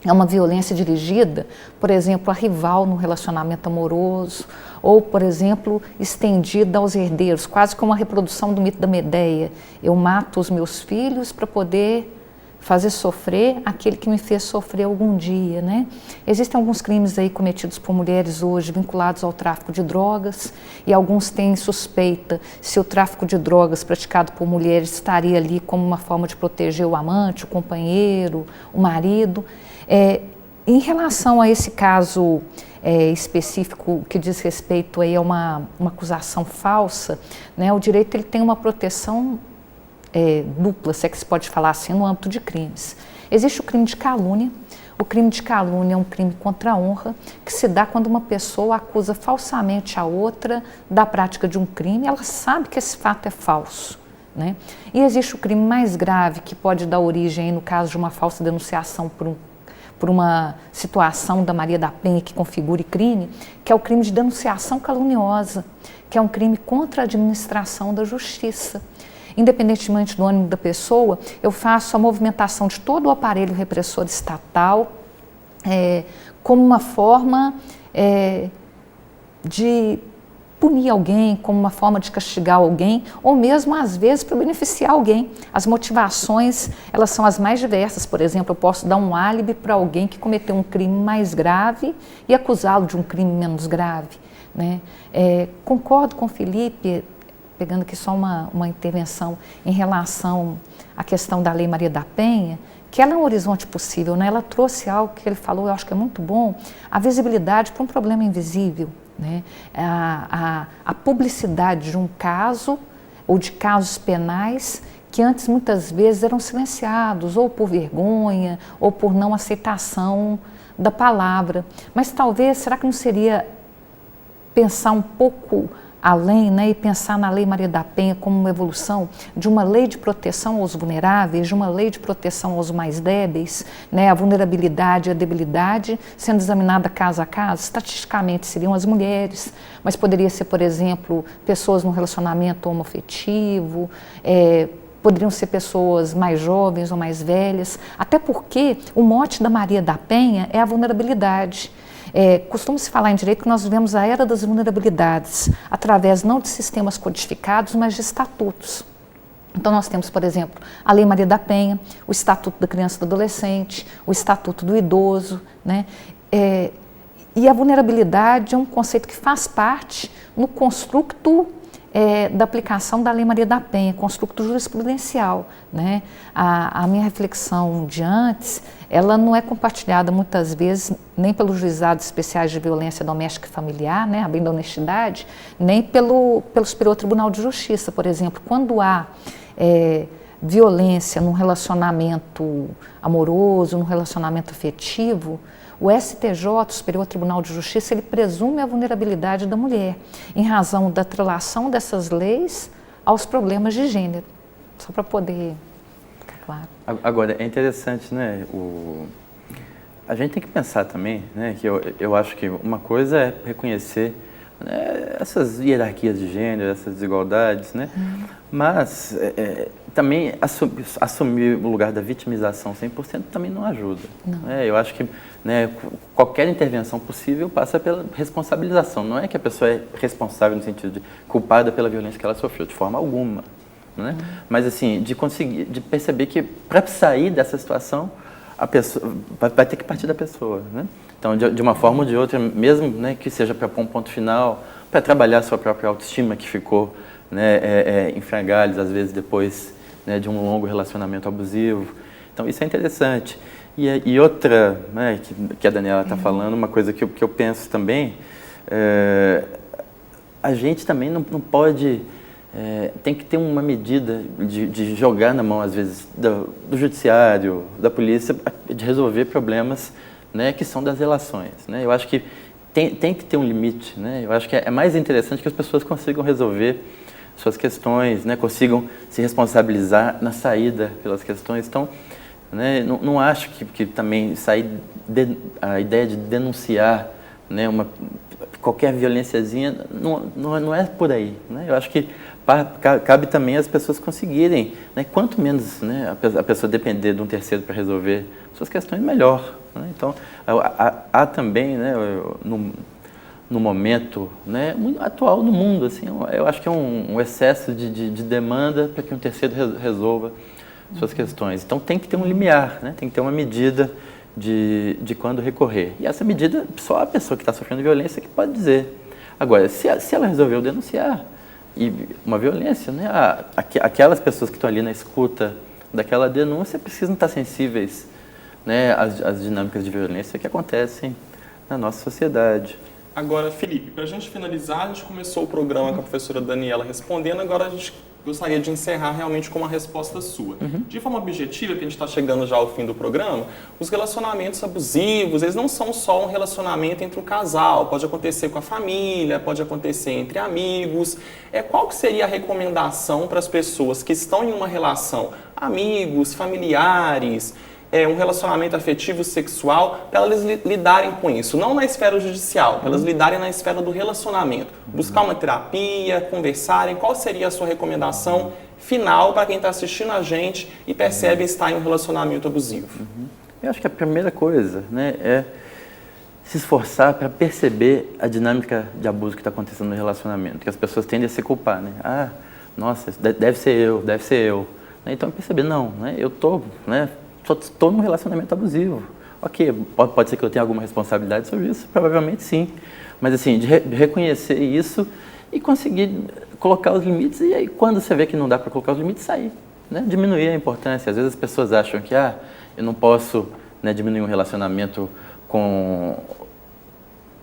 S5: é uma violência dirigida, por exemplo, a rival no relacionamento amoroso, ou, por exemplo, estendida aos herdeiros, quase como a reprodução do mito da Medeia. Eu mato os meus filhos para poder fazer sofrer aquele que me fez sofrer algum dia, né? Existem alguns crimes aí cometidos por mulheres hoje vinculados ao tráfico de drogas e alguns têm suspeita se o tráfico de drogas praticado por mulheres estaria ali como uma forma de proteger o amante, o companheiro, o marido. Em relação a esse caso específico que diz respeito aí a uma acusação falsa, né, o direito ele tem uma proteção dupla, se é que se pode falar assim, no âmbito de crimes. Existe o crime de calúnia. O crime de calúnia é um crime contra a honra que se dá quando uma pessoa acusa falsamente a outra da prática de um crime, ela sabe que esse fato é falso, né? E existe o crime mais grave que pode dar origem, no caso de uma falsa denunciação por uma situação da Maria da Penha que configure crime, que é o crime de denunciação caluniosa, que é um crime contra a administração da justiça. Independentemente do ânimo da pessoa, eu faço a movimentação de todo o aparelho repressor estatal como uma forma de punir alguém, como uma forma de castigar alguém, ou mesmo, às vezes, para beneficiar alguém. As motivações, elas são as mais diversas. Por exemplo, eu posso dar um álibi para alguém que cometeu um crime mais grave e acusá-lo de um crime menos grave, né? Concordo com o Felipe, pegando aqui só uma intervenção em relação à questão da Lei Maria da Penha, que ela é um horizonte possível, né? Ela trouxe algo que ele falou, eu acho que é muito bom, a visibilidade para um problema invisível, né? A publicidade de um caso ou de casos penais que antes muitas vezes eram silenciados, ou por vergonha, ou por não aceitação da palavra. Mas talvez, será que não seria pensar um pouco além, né, e pensar na Lei Maria da Penha como uma evolução de uma lei de proteção aos vulneráveis, de uma lei de proteção aos mais débeis, né, a vulnerabilidade e a debilidade sendo examinada caso a caso? Estatisticamente seriam as mulheres, mas poderia ser, por exemplo, pessoas num relacionamento homoafetivo, poderiam ser pessoas mais jovens ou mais velhas, até porque o mote da Maria da Penha é a vulnerabilidade. Costuma-se falar em direito que nós vivemos a era das vulnerabilidades, através não de sistemas codificados, mas de estatutos. Então nós temos, por exemplo, a Lei Maria da Penha, o Estatuto da Criança e do Adolescente, o Estatuto do Idoso, né? E a vulnerabilidade é um conceito que faz parte no construto da aplicação da Lei Maria da Penha, construto jurisprudencial, né? A minha reflexão de antes, ela não é compartilhada muitas vezes nem pelos juizados especiais de violência doméstica e familiar, né, a bem da honestidade, nem pelo Superior Tribunal de Justiça, por exemplo. Quando há violência num relacionamento amoroso, num relacionamento afetivo, o STJ, o Superior Tribunal de Justiça, ele presume a vulnerabilidade da mulher, em razão da atrelação dessas leis aos problemas de gênero. Só para poder ficar claro.
S6: Agora, é interessante, né? A gente tem que pensar também, né, que eu acho que uma coisa é reconhecer, né, essas hierarquias de gênero, essas desigualdades, né? Mas também assumir o lugar da vitimização 100% também não ajuda. Né? Eu acho que, né, qualquer intervenção possível passa pela responsabilização. Não é que a pessoa é responsável no sentido de culpada pela violência que ela sofreu, de forma alguma. Né? Mas assim, de perceber que para sair dessa situação, a pessoa vai ter que partir da pessoa, né? Então, de uma forma ou de outra, mesmo, né, que seja para pôr um ponto final, para trabalhar a sua própria autoestima que ficou, né, em frangalhos, às vezes depois, né, de um longo relacionamento abusivo. Então, isso é interessante. E outra, né, que a Daniela está falando, uma coisa que eu penso também, a gente também não pode... tem que ter uma medida de jogar na mão, às vezes, do judiciário, da polícia, de resolver problemas, né, que são das relações. Né? Eu acho que tem que ter um limite. Né? Eu acho que é mais interessante que as pessoas consigam resolver suas questões, né, consigam se responsabilizar na saída pelas questões. Então, né, não acho que também a ideia de denunciar, né, qualquer violênciazinha não é por aí. Né? Eu acho que cabe também as pessoas conseguirem, né, quanto menos, né, a pessoa depender de um terceiro para resolver suas questões, melhor. Né? Então, há também, né, no momento, né, atual no mundo, assim, eu acho que é um excesso de demanda para que um terceiro resolva suas questões. Então, tem que ter um limiar, né? Tem que ter uma medida de quando recorrer. E essa medida, só a pessoa que está sofrendo violência que pode dizer. Agora, se ela resolveu denunciar, e uma violência, né, aquelas pessoas que estão ali na escuta daquela denúncia precisam estar sensíveis, né, às dinâmicas de violência que acontecem na nossa sociedade.
S1: Agora, Felipe, para a gente finalizar, a gente começou o programa com a professora Daniela respondendo, agora a gente gostaria de encerrar realmente com uma resposta sua. De forma objetiva, que a gente está chegando já ao fim do programa, os relacionamentos abusivos, eles não são só um relacionamento entre o casal, pode acontecer com a família, pode acontecer entre amigos. Qual que seria a recomendação para as pessoas que estão em uma relação, amigos, familiares, um relacionamento afetivo sexual, para elas lidarem com isso, não na esfera judicial, para elas lidarem na esfera do relacionamento, buscar uma terapia, conversarem. Qual seria a sua recomendação final para quem está assistindo a gente e percebe estar em um relacionamento abusivo?
S6: Eu acho que a primeira coisa, né, é se esforçar para perceber a dinâmica de abuso que está acontecendo no relacionamento, que as pessoas tendem a se culpar, né? Ah, nossa, deve ser eu. Então, perceber, não, né, eu estou, né, estou num relacionamento abusivo. Ok, pode ser que eu tenha alguma responsabilidade sobre isso, provavelmente sim. Mas assim, de reconhecer isso e conseguir colocar os limites, e aí quando você vê que não dá para colocar os limites, sair. Né? Diminuir a importância. Às vezes as pessoas acham que eu não posso, né, diminuir um relacionamento com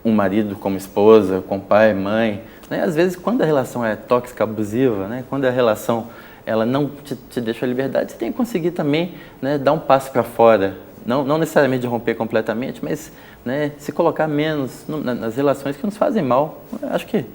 S6: um marido, como esposa, com pai, mãe. Né? Às vezes quando a relação é tóxica, abusiva, né? Quando a relação ela não te deixa a liberdade, você tem que conseguir também, né, dar um passo para fora. Não necessariamente de romper completamente, mas, né, se colocar menos nas relações que nos fazem mal. Acho que,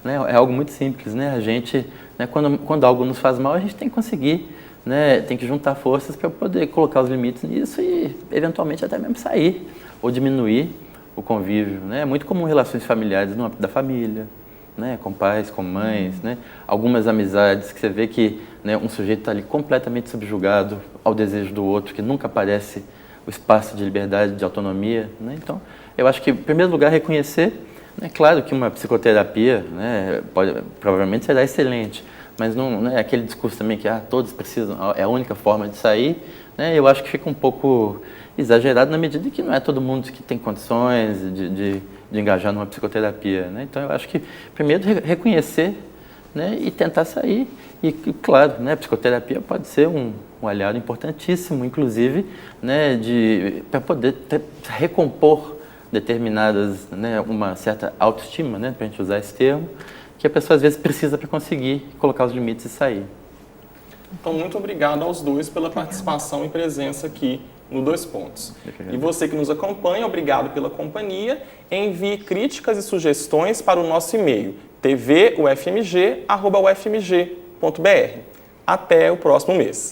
S6: né, é algo muito simples. Né? A gente, né, quando algo nos faz mal, a gente tem que conseguir, né, tem que juntar forças para poder colocar os limites nisso e, eventualmente, até mesmo sair ou diminuir o convívio. Né? É muito comum relações familiares no âmbito da família, né, com pais, com mães, né, algumas amizades que você vê que, né, um sujeito está ali completamente subjugado ao desejo do outro, que nunca aparece o espaço de liberdade, de autonomia. Né? Então, eu acho que, em primeiro lugar, reconhecer, né, claro que uma psicoterapia, né, provavelmente será excelente, mas não é aquele discurso também que todos precisam, é a única forma de sair. Né? Eu acho que fica um pouco exagerado na medida que não é todo mundo que tem condições de engajar numa psicoterapia. Né? Então, eu acho que, primeiro, reconhecer, né, e tentar sair. E, claro, né, a psicoterapia pode ser um aliado importantíssimo, inclusive, né, para poder recompor determinadas, né, uma certa autoestima, né, para a gente usar esse termo, que a pessoa, às vezes, precisa para conseguir colocar os limites e sair.
S1: Então, muito obrigado aos dois pela participação e presença aqui no Dois Pontos. E você que nos acompanha, obrigado pela companhia. Envie críticas e sugestões para o nosso e-mail tvufmg@ufmg.br. Até o próximo mês.